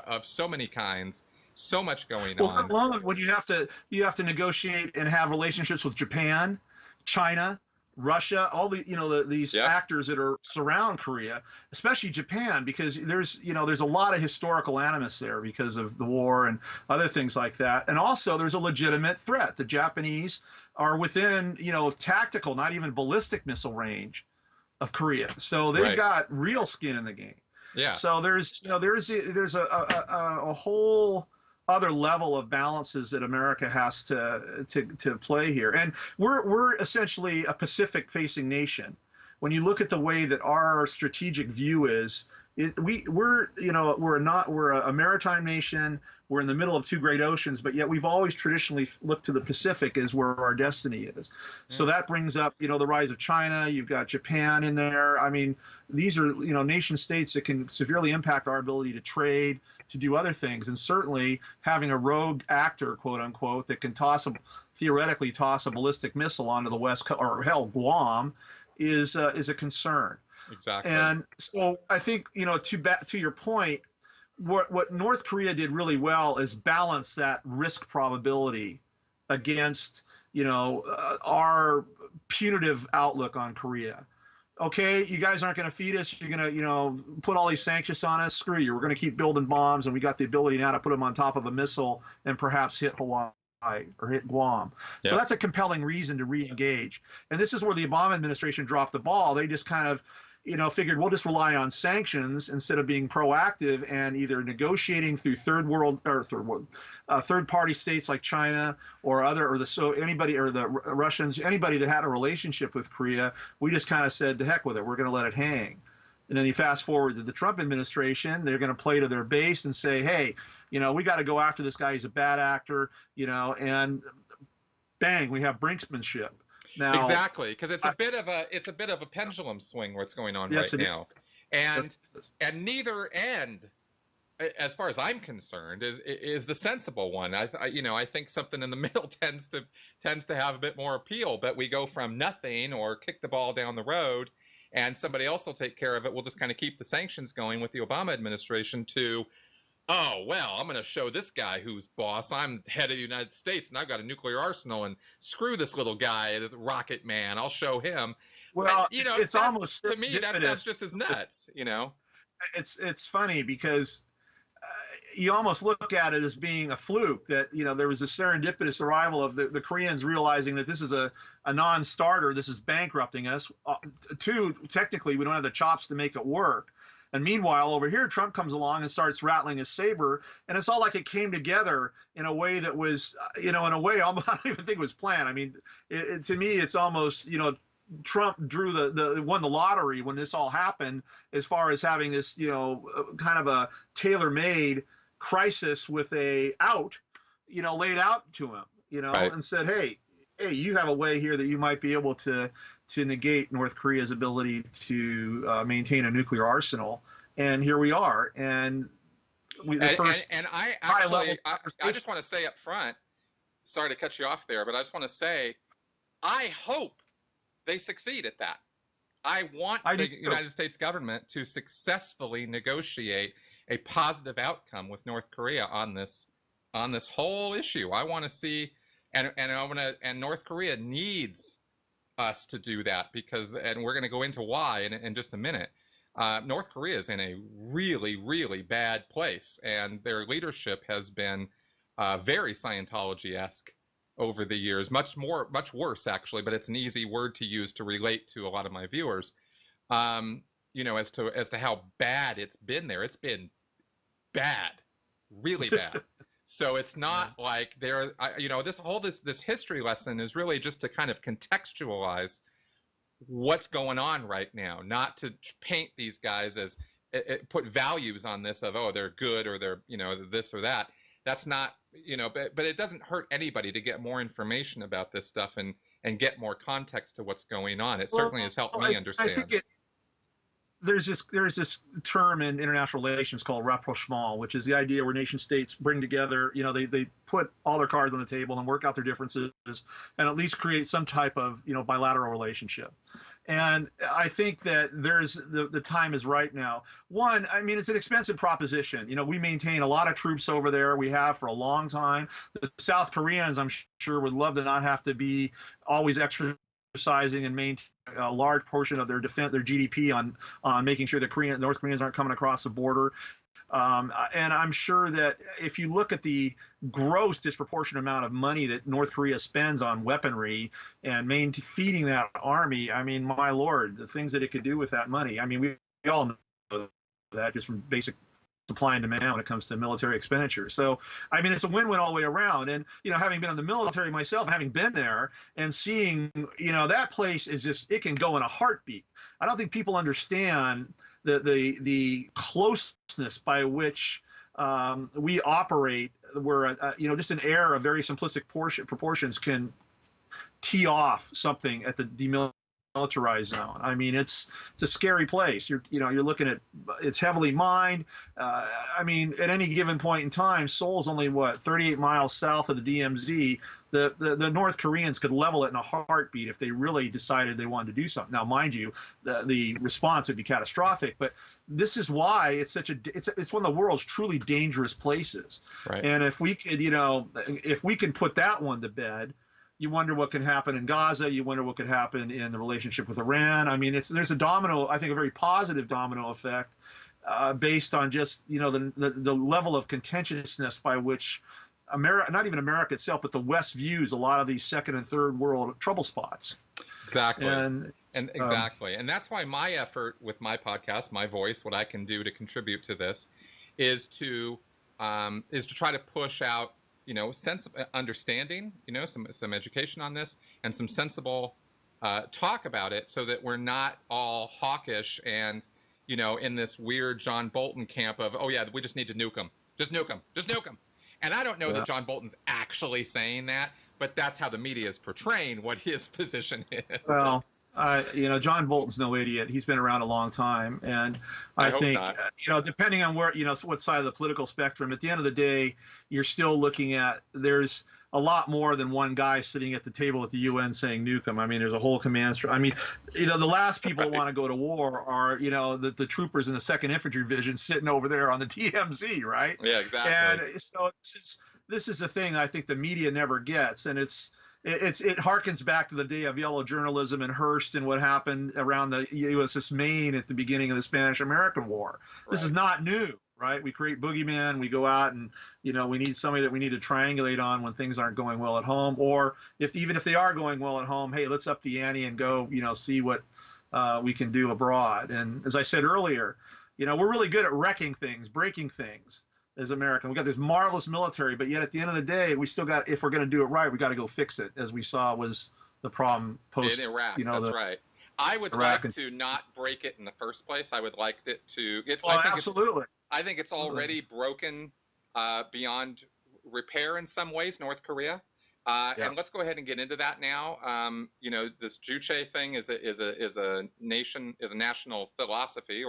of so many kinds, so much going on. Well, when you have to negotiate and have relationships with Japan, China, Russia, all these actors that surround Korea, especially Japan, because there's a lot of historical animus there because of the war and other things like that. And also there's a legitimate threat. The Japanese are within, tactical, not even ballistic missile range of Korea. So they've got real skin in the game. Yeah. So there's a whole other level of balances that America has to play here. And we're essentially a Pacific-facing nation. When you look at the way that our strategic view is, we're a maritime nation. We're in the middle of two great oceans, but yet we've always traditionally looked to the Pacific as where our destiny is. So that brings up, the rise of China. You've got Japan in there. These are, nation states that can severely impact our ability to trade, to do other things. And certainly having a rogue actor, quote unquote, that can theoretically toss a ballistic missile onto the West Coast, or hell, Guam, is a concern. Exactly. And so I think, to your point, what North Korea did really well is balance that risk probability against, our punitive outlook on Korea. Okay, you guys aren't going to feed us. You're going to, put all these sanctions on us. Screw you. We're going to keep building bombs, and we got the ability now to put them on top of a missile and perhaps hit Hawaii or hit Guam. Yep. So that's a compelling reason to re-engage. And this is where the Obama administration dropped the ball. They just kind of, figured we'll just rely on sanctions instead of being proactive and either negotiating through third party states like China or the Russians, anybody that had a relationship with Korea. We just kind of said, to heck with it, we're going to let it hang. And then you fast forward to the Trump administration, they're going to play to their base and say, hey, we got to go after this guy. He's a bad actor, and bang, we have brinksmanship. Now, exactly, because it's a bit of a pendulum swing what's going on right now, and neither end, as far as I'm concerned, is the sensible one. I think something in the middle tends to have a bit more appeal. But we go from nothing or kick the ball down the road, and somebody else will take care of it. We'll just kind of keep the sanctions going with the Obama administration to, oh, well, I'm going to show this guy who's boss. I'm head of the United States, and I've got a nuclear arsenal, and screw this little guy, this rocket man. I'll show him. Well, it's almost to me, that sounds just as nuts, It's funny because you almost look at it as being a fluke that, there was a serendipitous arrival of the Koreans realizing that this is a non-starter. This is bankrupting us. Two, technically, we don't have the chops to make it work. And meanwhile, over here, Trump comes along and starts rattling his saber, and it's all like it came together in a way that was, in a way, I don't even think it was planned. I mean, to me, it's almost, Trump won the lottery when this all happened, as far as having this, kind of a tailor-made crisis with a out, laid out to him, Right. and said, hey, you have a way here that you might be able to negate North Korea's ability to maintain a nuclear arsenal. And here we are. And I actually, I just want to say up front, sorry to cut you off there, but I just want to say, I hope they succeed at that. I want the United States government to successfully negotiate a positive outcome with North Korea on this whole issue. I want to see, and North Korea needs us to do that, because, and we're going to go into why in just a minute. North Korea is in a really, really bad place, and their leadership has been very Scientology-esque over the years, much worse actually, but it's an easy word to use to relate to a lot of my viewers. As to how bad it's been there. It's been bad, really bad. So it's not like there, this history lesson is really just to kind of contextualize what's going on right now, not to paint these guys as put values on this of, oh, they're good or they're, this or that. That's not, but it doesn't hurt anybody to get more information about this stuff and get more context to what's going on. It certainly has helped me understand. I think there's this term in international relations called rapprochement, which is the idea where nation states bring together, they put all their cards on the table and work out their differences and at least create some type of, bilateral relationship. And I think that the time is right now. One, I mean, it's an expensive proposition. We maintain a lot of troops over there. We have for a long time. The South Koreans, I'm sure, would love to not have to be always exercising and maintain a large portion of their GDP on making sure the North Koreans aren't coming across the border. And I'm sure that if you look at the gross disproportionate amount of money that North Korea spends on weaponry and feeding that army, I mean, my Lord, the things that it could do with that money. I mean, we all know that just from basic supply and demand when it comes to military expenditure. So, I mean, it's a win-win all the way around. And, having been in the military myself, having been there and seeing, that place is just, it can go in a heartbeat. I don't think people understand the closeness by which we operate, where just an air of very simplistic proportions can tee off something at the demilitarized zone. I mean, it's a scary place. You're looking at, it's heavily mined. I mean, at any given point in time, Seoul's only 38 miles south of the DMZ. The North Koreans could level it in a heartbeat if they really decided they wanted to do something. Now, mind you, the response would be catastrophic. But this is why it's it's one of the world's truly dangerous places. Right. And if we could, if we can put that one to bed, you wonder what can happen in Gaza. You wonder what could happen in the relationship with Iran. I mean, there's a domino, I think a very positive domino effect based on just, the level of contentiousness by which America, not even America itself, but the West views a lot of these second and third world trouble spots. Exactly. Exactly. And that's why my effort with my podcast, my voice, what I can do to contribute to this is to try to push out, sense of understanding, some education on this and some sensible talk about it, so that we're not all hawkish and, in this weird John Bolton camp of, oh yeah, we just need to nuke them. Just nuke them. Just nuke them. And I don't know that John Bolton's actually saying that, but that's how the media is portraying what his position is. Well, John Bolton's no idiot. He's been around a long time, and I think depending on where what side of the political spectrum, at the end of the day, you're still looking at there's a lot more than one guy sitting at the table at the UN saying nuke them. I mean, there's a whole command structure. I mean, the last people who want to go to war are the troopers in the 2nd Infantry Division sitting over there on the DMZ, right? Yeah, exactly. And so this is the thing I think the media never gets, and it harkens back to the day of yellow journalism and Hearst and what happened around the USS Maine at the beginning of the Spanish-American War. Right. This is not new, right? We create boogeymen. We go out and, we need somebody that we need to triangulate on when things aren't going well at home. Or even if they are going well at home, hey, let's up the ante and go, see what we can do abroad. And as I said earlier, You know, we're really good at wrecking things, breaking things as American. We got this marvelous military, but yet at the end of the day, we still got, if we're going to do it right, we got to go fix it, as we saw was the problem post, in Iraq. you know, That's the right. I would Iraq like to not break it in the first place. I would like it to. well, absolutely. I think it's already broken beyond repair in some ways. North Korea. Yeah. And let's go ahead and get into that now. You know, this Juche thing is a national philosophy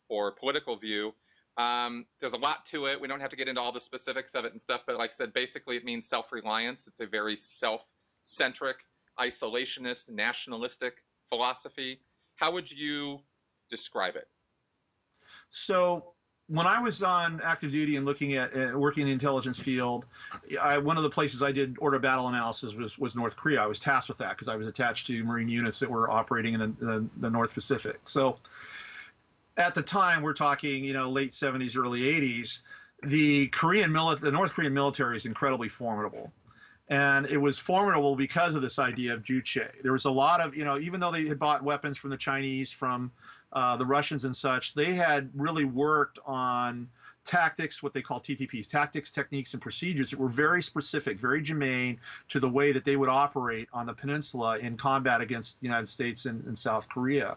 or political view. There's a lot to it. We don't have to get into all the specifics of it and stuff, but like I said, basically it means self-reliance. It's a very self-centric, isolationist, nationalistic philosophy. How would you describe it? So when I was on active duty and looking at working in the intelligence field, one of the places I did order battle analysis was North Korea. I was tasked with that because I was attached to Marine units that were operating in the North Pacific. So at the time, we're talking, you know, late 70s, early 80s, the North Korean military is incredibly formidable. And it was formidable because of this idea of Juche. There was a lot of, you know, even though they had bought weapons from the Chinese, from the Russians and such, they had really worked on tactics, what they call TTPs, tactics, techniques, and procedures that were very specific, very germane to the way that they would operate on the peninsula in combat against the United States and South Korea.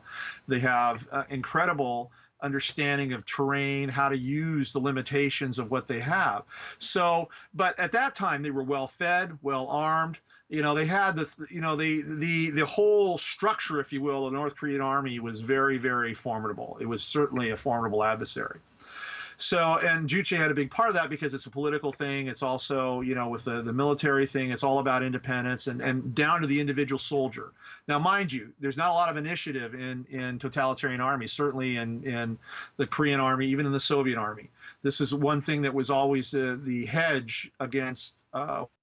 They have incredible understanding of terrain, how to use the limitations of what they have. So, but at that time they were well fed, well armed. You know, they had the whole structure, if you will, of the North Korean army was very, very formidable. It was certainly a formidable adversary. So, and Juche had a big part of that because it's a political thing. It's also, you know, with the military thing, it's all about independence and down to the individual soldier. Now, mind you, there's not a lot of initiative in totalitarian armies, certainly in the Korean army, even in the Soviet army. This is one thing that was always the hedge against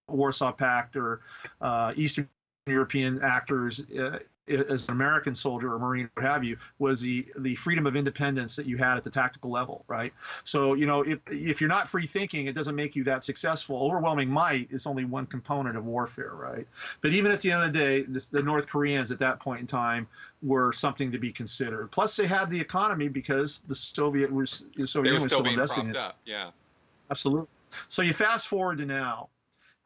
Warsaw Pact or Eastern European actors as an American soldier or Marine, what have you, was the freedom of independence that you had at the tactical level, right? So, you know, if you're not free thinking, it doesn't make you that successful. Overwhelming might is only one component of warfare, right? But even at the end of the day, the North Koreans at that point in time were something to be considered. Plus, they had the economy because the Soviet Union was still investing in it. Up. Yeah, absolutely. So you fast forward to now.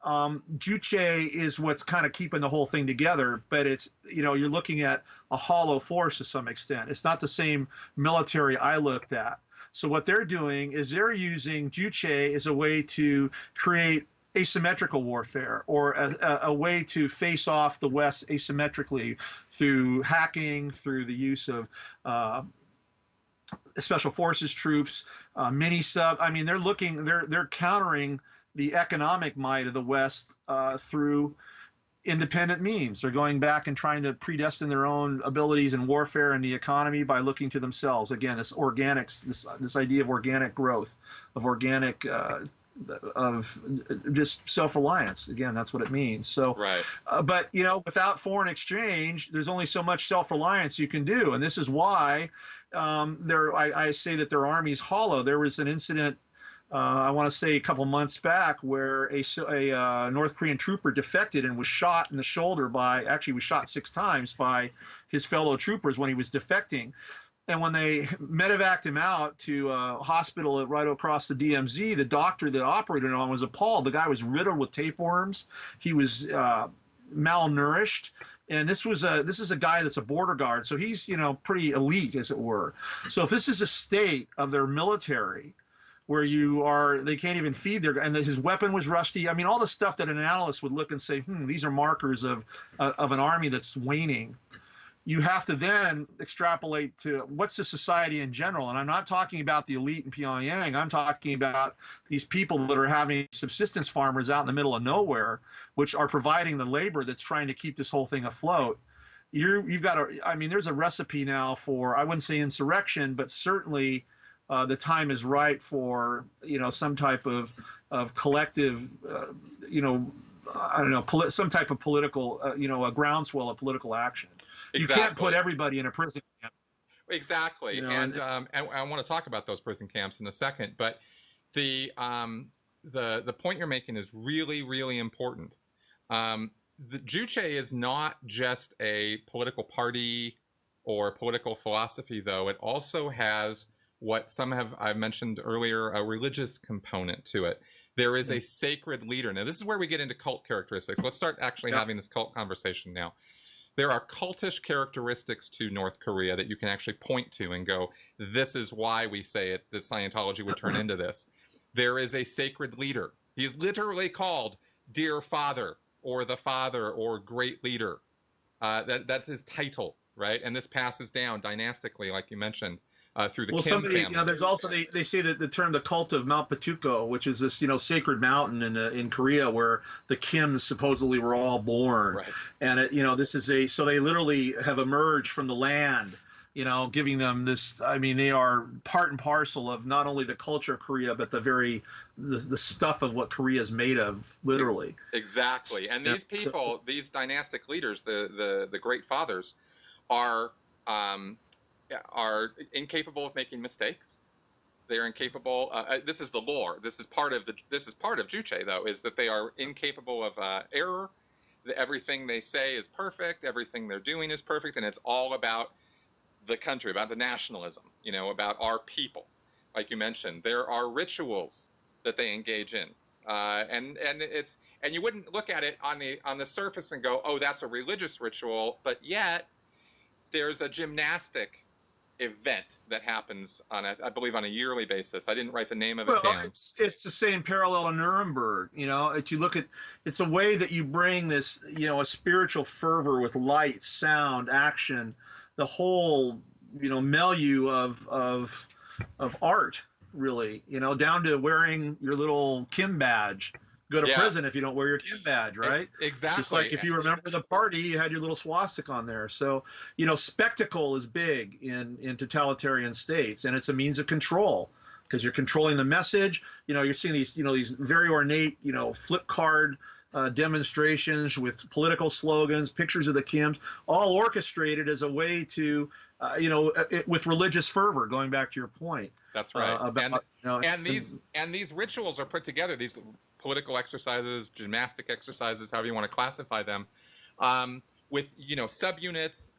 Juche is what's kind of keeping the whole thing together, but it's, you know, you're looking at a hollow force to some extent. It's not the same military I looked at. So what they're doing is they're using Juche as a way to create asymmetrical warfare, or a way to face off the West asymmetrically through hacking, through the use of special forces troops, mini-sub. I mean, they're countering the economic might of the West through independent means. They're going back and trying to predestine their own abilities in warfare and the economy by looking to themselves. Again, this organics, this idea of organic growth, of organic, of just self-reliance. Again, that's what it means. So, right. But you know, without foreign exchange, there's only so much self-reliance you can do, and this is why I say that their army's hollow. There was an incident. I want to say a couple months back, where a North Korean trooper defected and was shot in the shoulder actually was shot 6 times by his fellow troopers when he was defecting. And when they medevaced him out to a hospital right across the DMZ, the doctor that operated on was appalled. The guy was riddled with tapeworms. He was malnourished. And this is a guy that's a border guard, so he's, you know, pretty elite, as it were. So if this is a state of their military, where they can't even feed and his weapon was rusty. I mean, all the stuff that an analyst would look and say, these are markers of an army that's waning. You have to then extrapolate to what's the society in general. And I'm not talking about the elite in Pyongyang. I'm talking about these people that are having subsistence farmers out in the middle of nowhere, which are providing the labor that's trying to keep this whole thing afloat. You've got there's a recipe now for, I wouldn't say insurrection, but certainly the time is right for, you know, some type of collective, you know, I don't know, some type of political, you know, a groundswell of political action. Exactly. You can't put everybody in a prison camp. Exactly. You know, and I want to talk about those prison camps in a second, but the point you're making is really, really important. The Juche is not just a political party or political philosophy, though. It also has what some have, I mentioned earlier, a religious component to it. There is a sacred leader. Now, this is where we get into cult characteristics. Let's start actually having this cult conversation now. There are cultish characteristics to North Korea that you can actually point to and go, this is why we say it, that Scientology would turn into this. There is a sacred leader. He is literally called Dear Father or the Father or Great Leader. That's his title, right? And this passes down dynastically, like you mentioned, through the Kim family. There's also, they say that the term, the cult of Mount Patuko, which is this, sacred mountain in Korea where the Kims supposedly were all born. Right. And so they literally have emerged from the land, giving them this, they are part and parcel of not only the culture of Korea, but the stuff of what Korea is made of, literally. Exactly. And these people, these dynastic leaders, the great fathers, are incapable of making mistakes. They are incapable. This is the lore. This is part of Juche, though, is that they are incapable of error. Everything they say is perfect. Everything they're doing is perfect, and it's all about the country, about the nationalism. About our people. Like you mentioned, there are rituals that they engage in, and you wouldn't look at it on the surface and go, oh, that's a religious ritual, but yet there's a gymnastic event that happens I believe on a yearly basis. I didn't write the name of it down. It's the same parallel to Nuremberg. If you look at, it's a way that you bring this, a spiritual fervor with light, sound, action, the whole, milieu of art, really, down to wearing your little Kim badge. Go to prison if you don't wear your Kim badge, right? Exactly. Just like if you remember the party, you had your little swastika on there. So, spectacle is big in totalitarian states, and it's a means of control because you're controlling the message. You're seeing these very ornate, flip card demonstrations with political slogans, pictures of the Kims, all orchestrated as a way to, with religious fervor. Going back to your point. That's right. And these rituals are put together. These political exercises, gymnastic exercises, however you want to classify them, with subunits,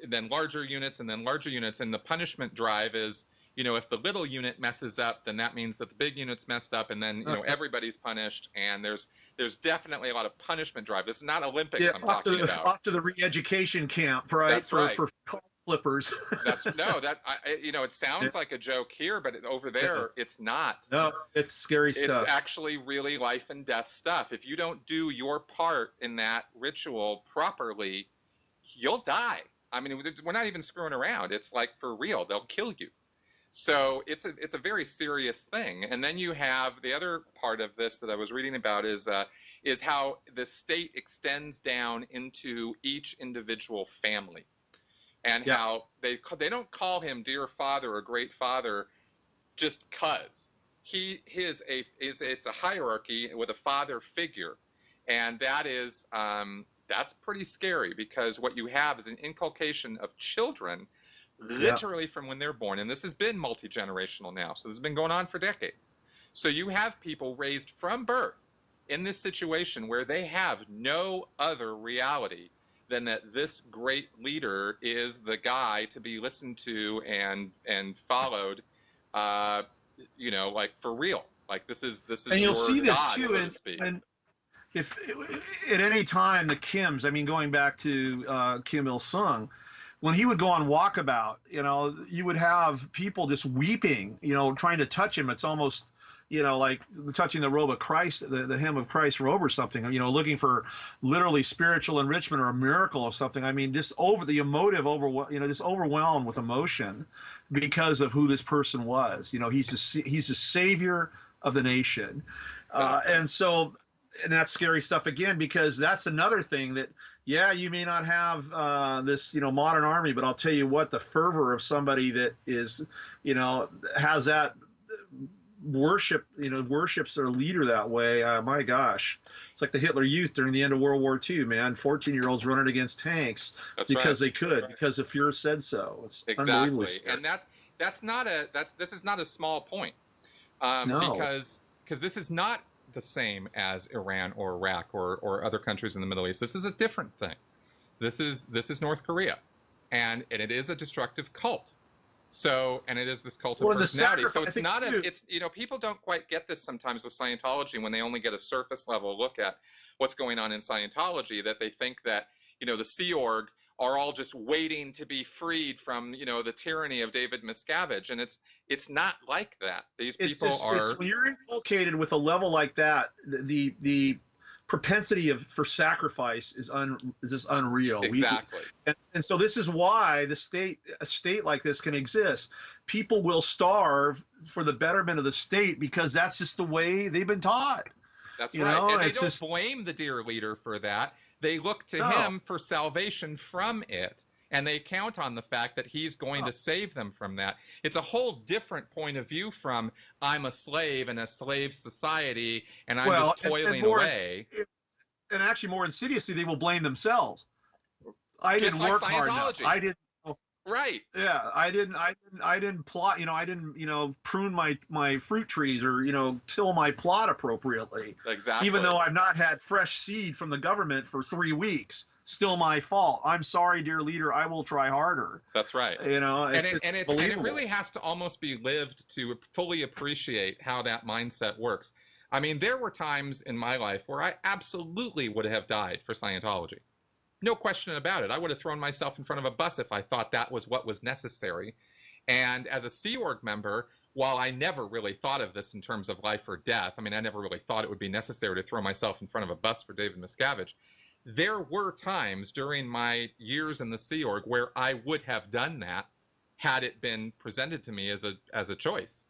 then larger units, and then larger units. And the punishment drive is, if the little unit messes up, then that means that the big unit's messed up, and then everybody's punished. And there's definitely a lot of punishment drive. This is not Olympics I'm talking about. Off to the re-education camp, right? That's right. For flippers. It sounds like a joke here, but over there it's not. No, it's scary stuff. It's actually really life and death stuff. If you don't do your part in that ritual properly, you'll die. We're not even screwing around. It's like for real. They'll kill you. So it's a very serious thing. And then you have the other part of this that I was reading about is how the state extends down into each individual family. And how they don't call him Dear Father or Great Father just 'cause. It's a hierarchy with a father figure, and that's pretty scary because what you have is an inculcation of children literally from when they're born, and this has been multi-generational now, so this has been going on for decades. So you have people raised from birth in this situation where they have no other reality than that this great leader is the guy to be listened to and followed, like for real. Like this is and you'll see this God, too, so to speak. and if at any time the Kims, going back to Kim Il Sung, when he would go on walkabout, you would have people just weeping, trying to touch him. It's almost, like touching the robe of Christ, the hem of Christ's robe or something, looking for literally spiritual enrichment or a miracle or something. Just just overwhelmed with emotion because of who this person was. He's the savior of the nation. Exactly. And that's scary stuff again, because that's another thing that, you may not have this, modern army, but I'll tell you what, the fervor of somebody that is, has that worships their leader that way. My gosh, it's like the Hitler Youth during the end of World War II, man. 14-year-olds running against tanks because they could, because the Fuhrer said so. It's unbelievably scary. And this is not a small point, No. because this is not the same as Iran or Iraq or other countries in the Middle East. This is a different thing. This is North Korea, and it is a destructive cult. So, and it is this cult of Well, and the personality. So sacrifice, it's I think, not too. it's, people don't quite get this sometimes with Scientology when they only get a surface level look at what's going on in Scientology, that they think that, the Sea Org are all just waiting to be freed from, the tyranny of David Miscavige. And it's not like that. These people are. When you're inculcated with a level like that, the propensity for sacrifice is just unreal. Exactly. And so this is why a state like this can exist. People will starve for the betterment of the state because that's just the way they've been taught. That's right. And they don't blame the dear leader for that. They look to him for salvation from it. And they count on the fact that he's going to save them from that. It's a whole different point of view from I'm a slave in a slave society and I'm just toiling away. And actually, more insidiously, they will blame themselves. I didn't work hard enough. I didn't. Right. Yeah, I didn't plot. I didn't prune my fruit trees or till my plot appropriately. Exactly. Even though I've not had fresh seed from the government for 3 weeks. Still my fault. I'm sorry, dear leader. I will try harder. That's right. And it really has to almost be lived to fully appreciate how that mindset works. I mean, there were times in my life where I absolutely would have died for Scientology. No question about it. I would have thrown myself in front of a bus if I thought that was what was necessary. And as a Sea Org member, while I never really thought of this in terms of life or death, I mean, I never really thought it would be necessary to throw myself in front of a bus for David Miscavige. There were times during my years in the Sea Org where I would have done that had it been presented to me as a choice.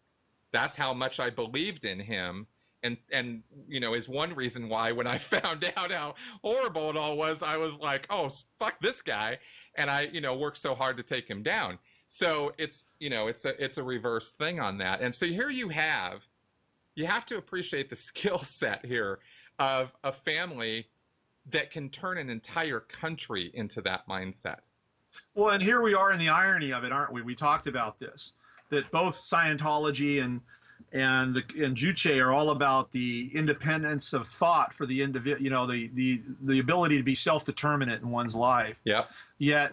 That's how much I believed in him, and is one reason why when I found out how horrible it all was, I was like, oh, fuck this guy, and I worked so hard to take him down. So it's a reverse thing on that. And so here you have to appreciate the skill set here of a family that can turn an entire country into that mindset. Well, and here we are in the irony of it, aren't we? We talked about this, that both Scientology and Juche are all about the independence of thought for the individual, the ability to be self-determinate in one's life. Yeah. Yet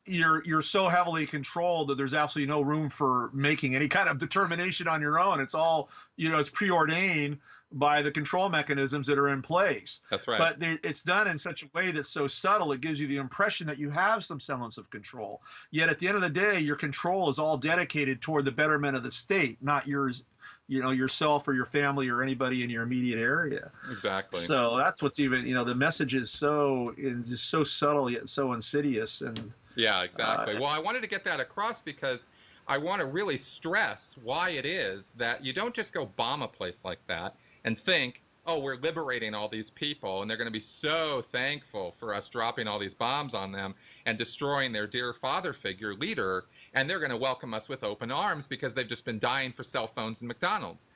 you're so heavily controlled that there's absolutely no room for making any kind of determination on your own. It's all, it's preordained by the control mechanisms that are in place. That's right. But it's done in such a way that's so subtle, it gives you the impression that you have some semblance of control. Yet at the end of the day, your control is all dedicated toward the betterment of the state, not yours, yourself or your family or anybody in your immediate area. Exactly. So that's what's even, the message is just so subtle yet so insidious. And yeah, exactly. Well, I wanted to get that across because I want to really stress why it is that you don't just go bomb a place like that and think, oh, we're liberating all these people and they're going to be so thankful for us dropping all these bombs on them and destroying their dear father figure leader, and they're going to welcome us with open arms because they've just been dying for cell phones and McDonald's.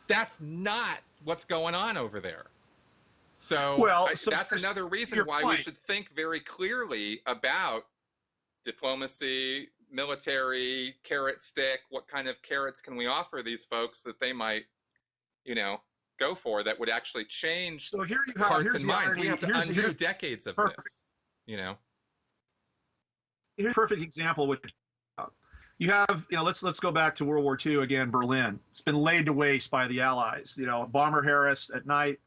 That's not what's going on over there. So, that's another reason why we should think very clearly about diplomacy, military, carrot stick. What kind of carrots can we offer these folks that they might, go for that would actually change hearts and minds? We have to undo decades of this, Here's a perfect example. Which you have, let's go back to World War II again. Berlin. It's been laid to waste by the Allies. Bomber Harris at night,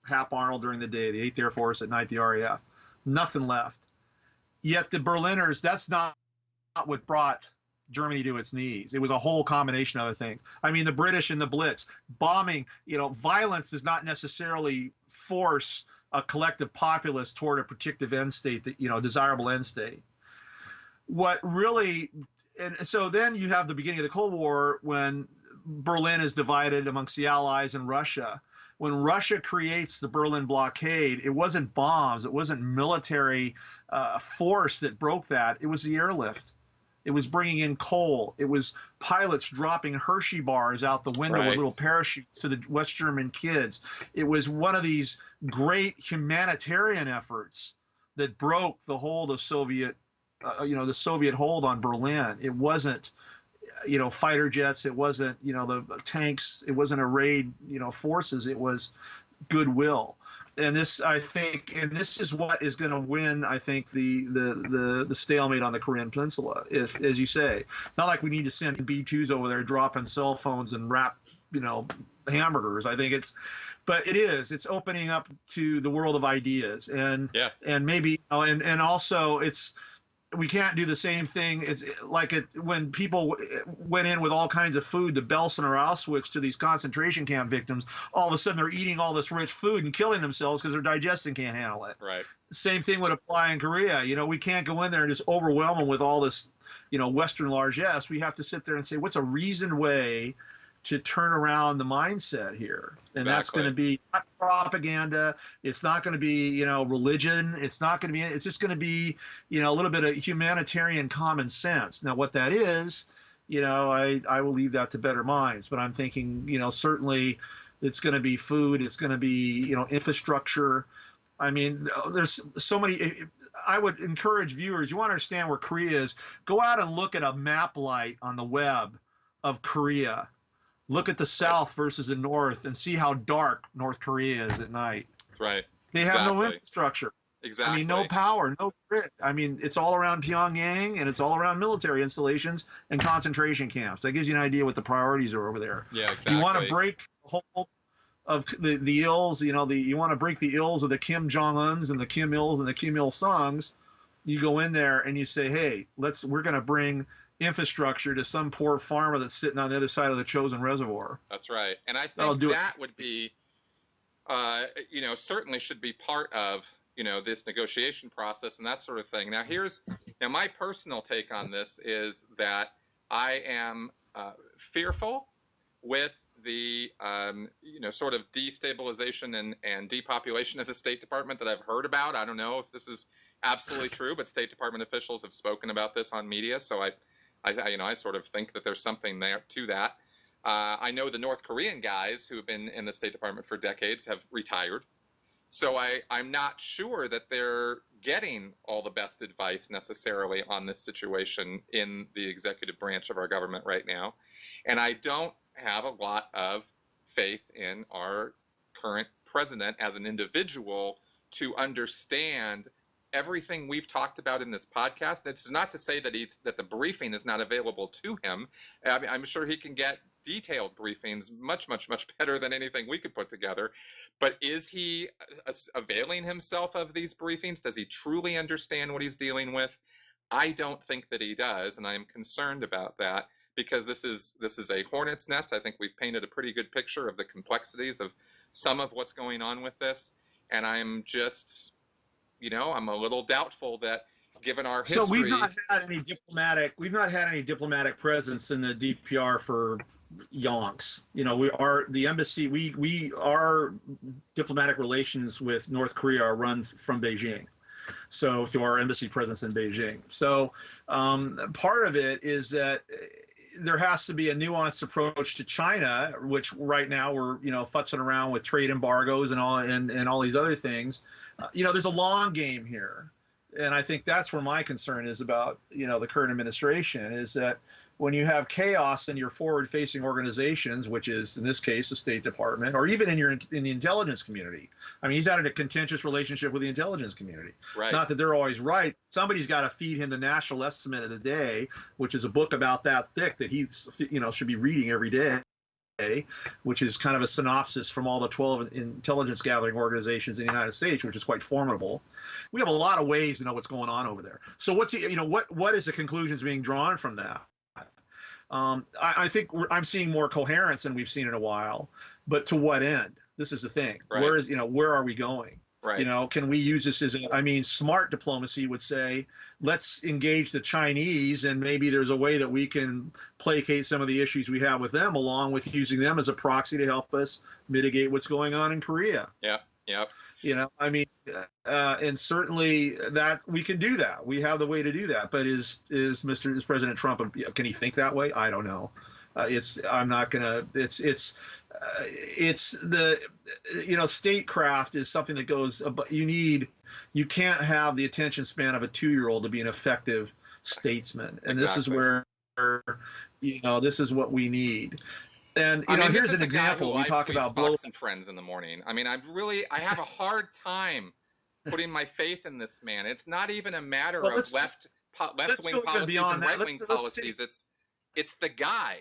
Hap Arnold during the day, the 8th Air Force at night, the RAF. Nothing left. Yet the Berliners, that's not what brought Germany to its knees. It was a whole combination of other things. I mean, the British and the Blitz, bombing, violence does not necessarily force a collective populace toward a particular end state, desirable end state. What really, and so then you have the beginning of the Cold War when Berlin is divided amongst the Allies and Russia. When Russia creates the Berlin blockade, it wasn't bombs, it wasn't military force that broke that. It was the airlift. It was bringing in coal. It was pilots dropping Hershey bars out the window with little parachutes to the West German kids. It was one of these great humanitarian efforts that broke the hold of Soviet, the Soviet hold on Berlin. It wasn't, fighter jets. It wasn't, the tanks. It wasn't arrayed, forces. It was goodwill. and this, I think, and this is what is going to win, I think, the stalemate on the Korean Peninsula. If, as you say, it's not like we need to send B-2s over there dropping cell phones and wrap, hamburgers. I think but it is. It's opening up to the world of ideas, and Yes. and maybe, and also we can't do the same thing. It's like when people went in with all kinds of food to Belsen or Auschwitz to these concentration camp victims. All of a sudden, they're eating all this rich food and killing themselves because their digestion can't handle it. Right. Same thing would apply in Korea. We can't go in there and just overwhelm them with all this, Western largesse. We have to sit there and say, what's a reasoned way to turn around the mindset here? And that's going to be not propaganda. It's not going to be, religion. It's not going to be, it's just going to be, a little bit of humanitarian common sense. Now, what that is, I will leave that to better minds, but I'm thinking, certainly it's going to be food. It's going to be, infrastructure. I mean, there's so many. I would encourage viewers, you want to understand where Korea is, go out and look at a map light on the web of Korea. Look at the south versus the north and see how dark North Korea is at night. That's right. They have no infrastructure. Exactly. I mean, no power, no grid. I mean, it's all around Pyongyang, and it's all around military installations and concentration camps. That gives you an idea what the priorities are over there. Yeah, exactly. You want to break the hold of the ills, you want to break the ills of the Kim Jong-Uns and the Kim Ils and the Kim Il-sungs. You go in there and you say, hey, we're going to bring infrastructure to some poor farmer that's sitting on the other side of the Chosin Reservoir. That's right. And I think that would be, certainly should be part of, this negotiation process and that sort of thing. Now, my personal take on this is that I am fearful with the, sort of destabilization and depopulation of the State Department that I've heard about. I don't know if this is absolutely true, but State Department officials have spoken about this on media, so I sort of think that there's something there to that. I know the North Korean guys who have been in the State Department for decades have retired. So I'm not sure that they're getting all the best advice necessarily on this situation in the executive branch of our government right now. And I don't have a lot of faith in our current president as an individual to understand everything we've talked about in this podcast. That's not to say that the briefing is not available to him. I'm sure he can get detailed briefings much, much, much better than anything we could put together. But is he availing himself of these briefings? Does he truly understand what he's dealing with? I don't think that he does, and I am concerned about that because this is a hornet's nest. I think we've painted a pretty good picture of the complexities of some of what's going on with this, and I'm just, I'm a little doubtful that given our history. So we've not had any diplomatic presence in the DPR for yonks. The embassy, our diplomatic relations with North Korea are run from Beijing. So through our embassy presence in Beijing. So part of it is that there has to be a nuanced approach to China, which right now we're, futzing around with trade embargoes and all these other things. There's a long game here. And I think that's where my concern is about, the current administration, is that when you have chaos in your forward-facing organizations, which is in this case the State Department, or even in the intelligence community. I mean, he's had a contentious relationship with the intelligence community. Right. Not that they're always right. Somebody's got to feed him the National Estimate of the Day, which is a book about that thick that he, should be reading every day, which is kind of a synopsis from all the 12 intelligence gathering organizations in the United States, which is quite formidable. We have a lot of ways to know what's going on over there. So what is the conclusions being drawn from that? I think I'm seeing more coherence than we've seen in a while, but to what end? This is the thing. Right. Where are we going? Right. Can we use this as smart diplomacy would say, let's engage the Chinese, and maybe there's a way that we can placate some of the issues we have with them, along with using them as a proxy to help us mitigate what's going on in Korea. Yeah. Yep. And certainly that we can do that. We have the way to do that. But is President Trump, can he think that way? I don't know. Statecraft is something that goes, you can't have the attention span of a 2-year-old to be an effective statesman. And This is where, this is what we need. And I mean, this here's is an a guy example. who We live talk tweets about Fox and Friends in the morning. I mean, I have a hard time putting my faith in this man. It's not even a matter well, of let's left-wing go even policies beyond and that. right-wing policies. It's the guy,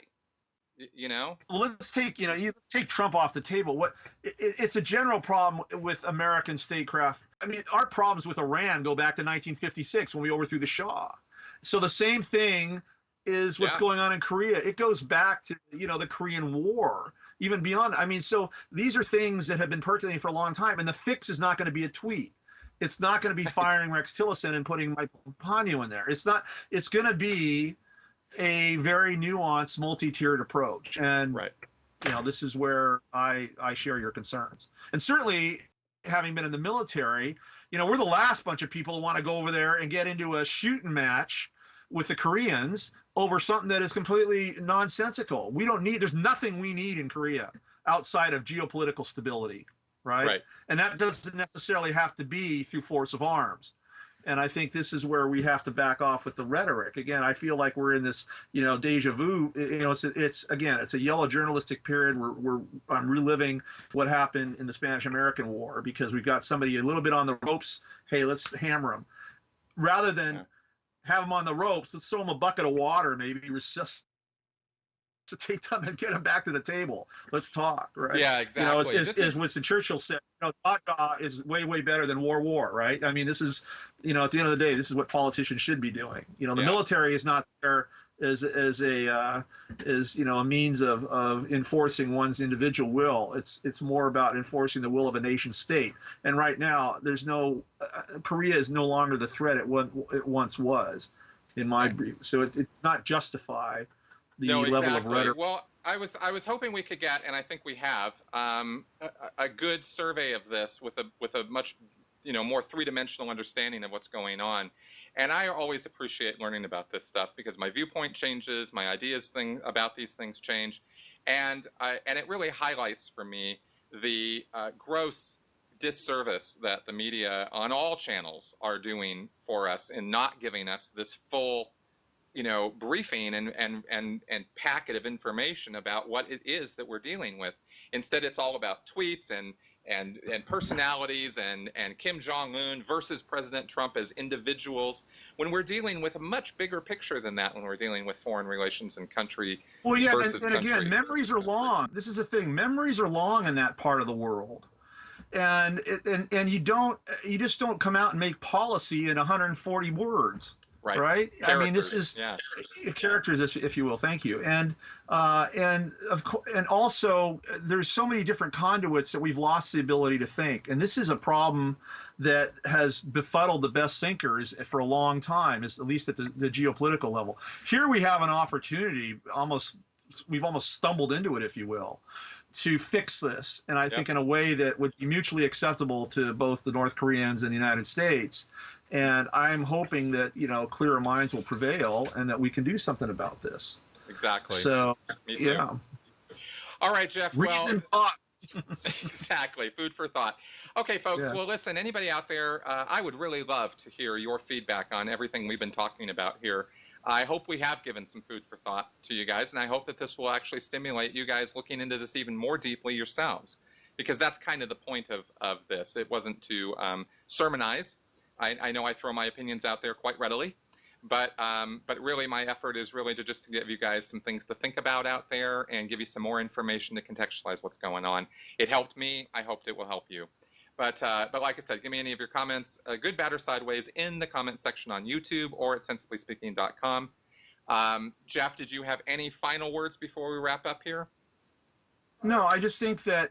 you know? Well, let's take let's take Trump off the table. It's a general problem with American statecraft. I mean, our problems with Iran go back to 1956 when we overthrew the Shah. So the same thing is what's going on in Korea. It goes back to the Korean War, even beyond. I mean, so these are things that have been percolating for a long time, and the fix is not going to be a tweet. It's not going to be firing Rex Tillerson and putting Michael Pompeo in there. It's not. It's going to be a very nuanced, multi-tiered approach. And this is where I share your concerns. And certainly, having been in the military, we're the last bunch of people who want to go over there and get into a shooting match with the Koreans over something that is completely nonsensical. There's nothing we need in Korea outside of geopolitical stability, right? And that doesn't necessarily have to be through force of arms. And I think this is where we have to back off with the rhetoric. Again, I feel like we're in this, deja vu. It's a yellow journalistic period. I'm reliving what happened in the Spanish-American War because we've got somebody a little bit on the ropes. Hey, let's hammer them. Rather than have them on the ropes, let's throw them a bucket of water, maybe resuscitate them and get them back to the table. Let's talk, right? Yeah, exactly. As Winston Churchill said, Jaw is way, way better than war, right? I mean, this is, at the end of the day, this is what politicians should be doing. The military is not there as a means of enforcing one's individual will. It's more about enforcing the will of a nation state. And right now, Korea is no longer the threat it once was, in my view. So it's not justify the level of rhetoric. Well, I was hoping we could get, and I think we have, a good survey of this with a much more three-dimensional understanding of what's going on. And I always appreciate learning about this stuff because my viewpoint changes, my ideas about these things change, and it really highlights for me the gross disservice that the media on all channels are doing for us in not giving us this full briefing and packet of information about what it is that we're dealing with. Instead, it's all about tweets and personalities and Kim Jong-Un versus President Trump as individuals, when we're dealing with a much bigger picture than that, when we're dealing with foreign relations and country versus and country. Again, memories are long. This is the thing. Memories are long in that part of the world. And you just don't come out and make policy in 140 words. Right. I mean, this is characters, if you will. Thank you. And also, there's so many different conduits that we've lost the ability to think. And this is a problem that has befuddled the best thinkers for a long time, at least at the geopolitical level. Here we have an opportunity. We've almost stumbled into it, if you will, to fix this. And I think in a way that would be mutually acceptable to both the North Koreans and the United States. And I'm hoping that, clearer minds will prevail and that we can do something about this. Exactly. So, Me too. All right, Jeff. Reason thought. Exactly. Food for thought. Okay, folks. Well, listen, anybody out there, I would really love to hear your feedback on everything we've been talking about here. I hope we have given some food for thought to you guys, and I hope that this will actually stimulate you guys looking into this even more deeply yourselves, because that's kind of the point of this. It wasn't to sermonize. I know I throw my opinions out there quite readily, but really my effort is really to just give you guys some things to think about out there and give you some more information to contextualize what's going on. It helped me. I hoped it will help you. But like I said, give me any of your comments, good, bad, or sideways, in the comment section on YouTube or at sensiblyspeaking.com. Jeff, did you have any final words before we wrap up here? No, I just think that,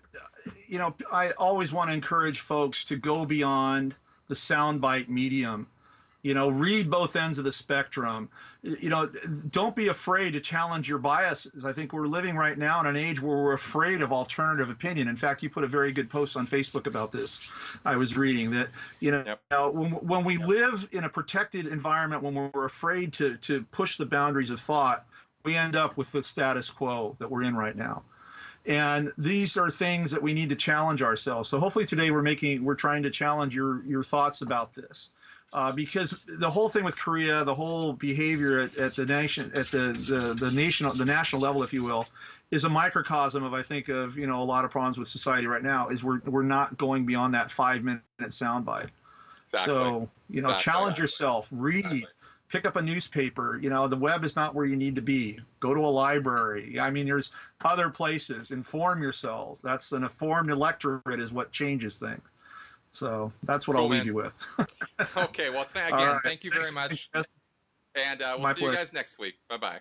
I always want to encourage folks to go beyond the soundbite medium. Read both ends of the spectrum. Don't be afraid to challenge your biases. I think we're living right now in an age where we're afraid of alternative opinion. In fact, you put a very good post on Facebook about this. I was reading that, when we live in a protected environment, when we're afraid to push the boundaries of thought, we end up with the status quo that we're in right now. And these are things that we need to challenge ourselves. So hopefully today we're trying to challenge your thoughts about this. because the whole thing with Korea, the whole behavior at the nation, at the national level, if you will, is a microcosm of, I think, of, you know, a lot of problems with society right now. Is we're not going beyond that 5-minute soundbite. Exactly. So, you know, challenge yourself, read, pick up a newspaper. You know, the web is not where you need to be. Go to a library. I mean, there's other places. Inform yourselves. That's an informed electorate is what changes things. So that's what I'll leave you with. Okay. Well, again, thank you very much. And we'll see you guys next week. Bye-bye.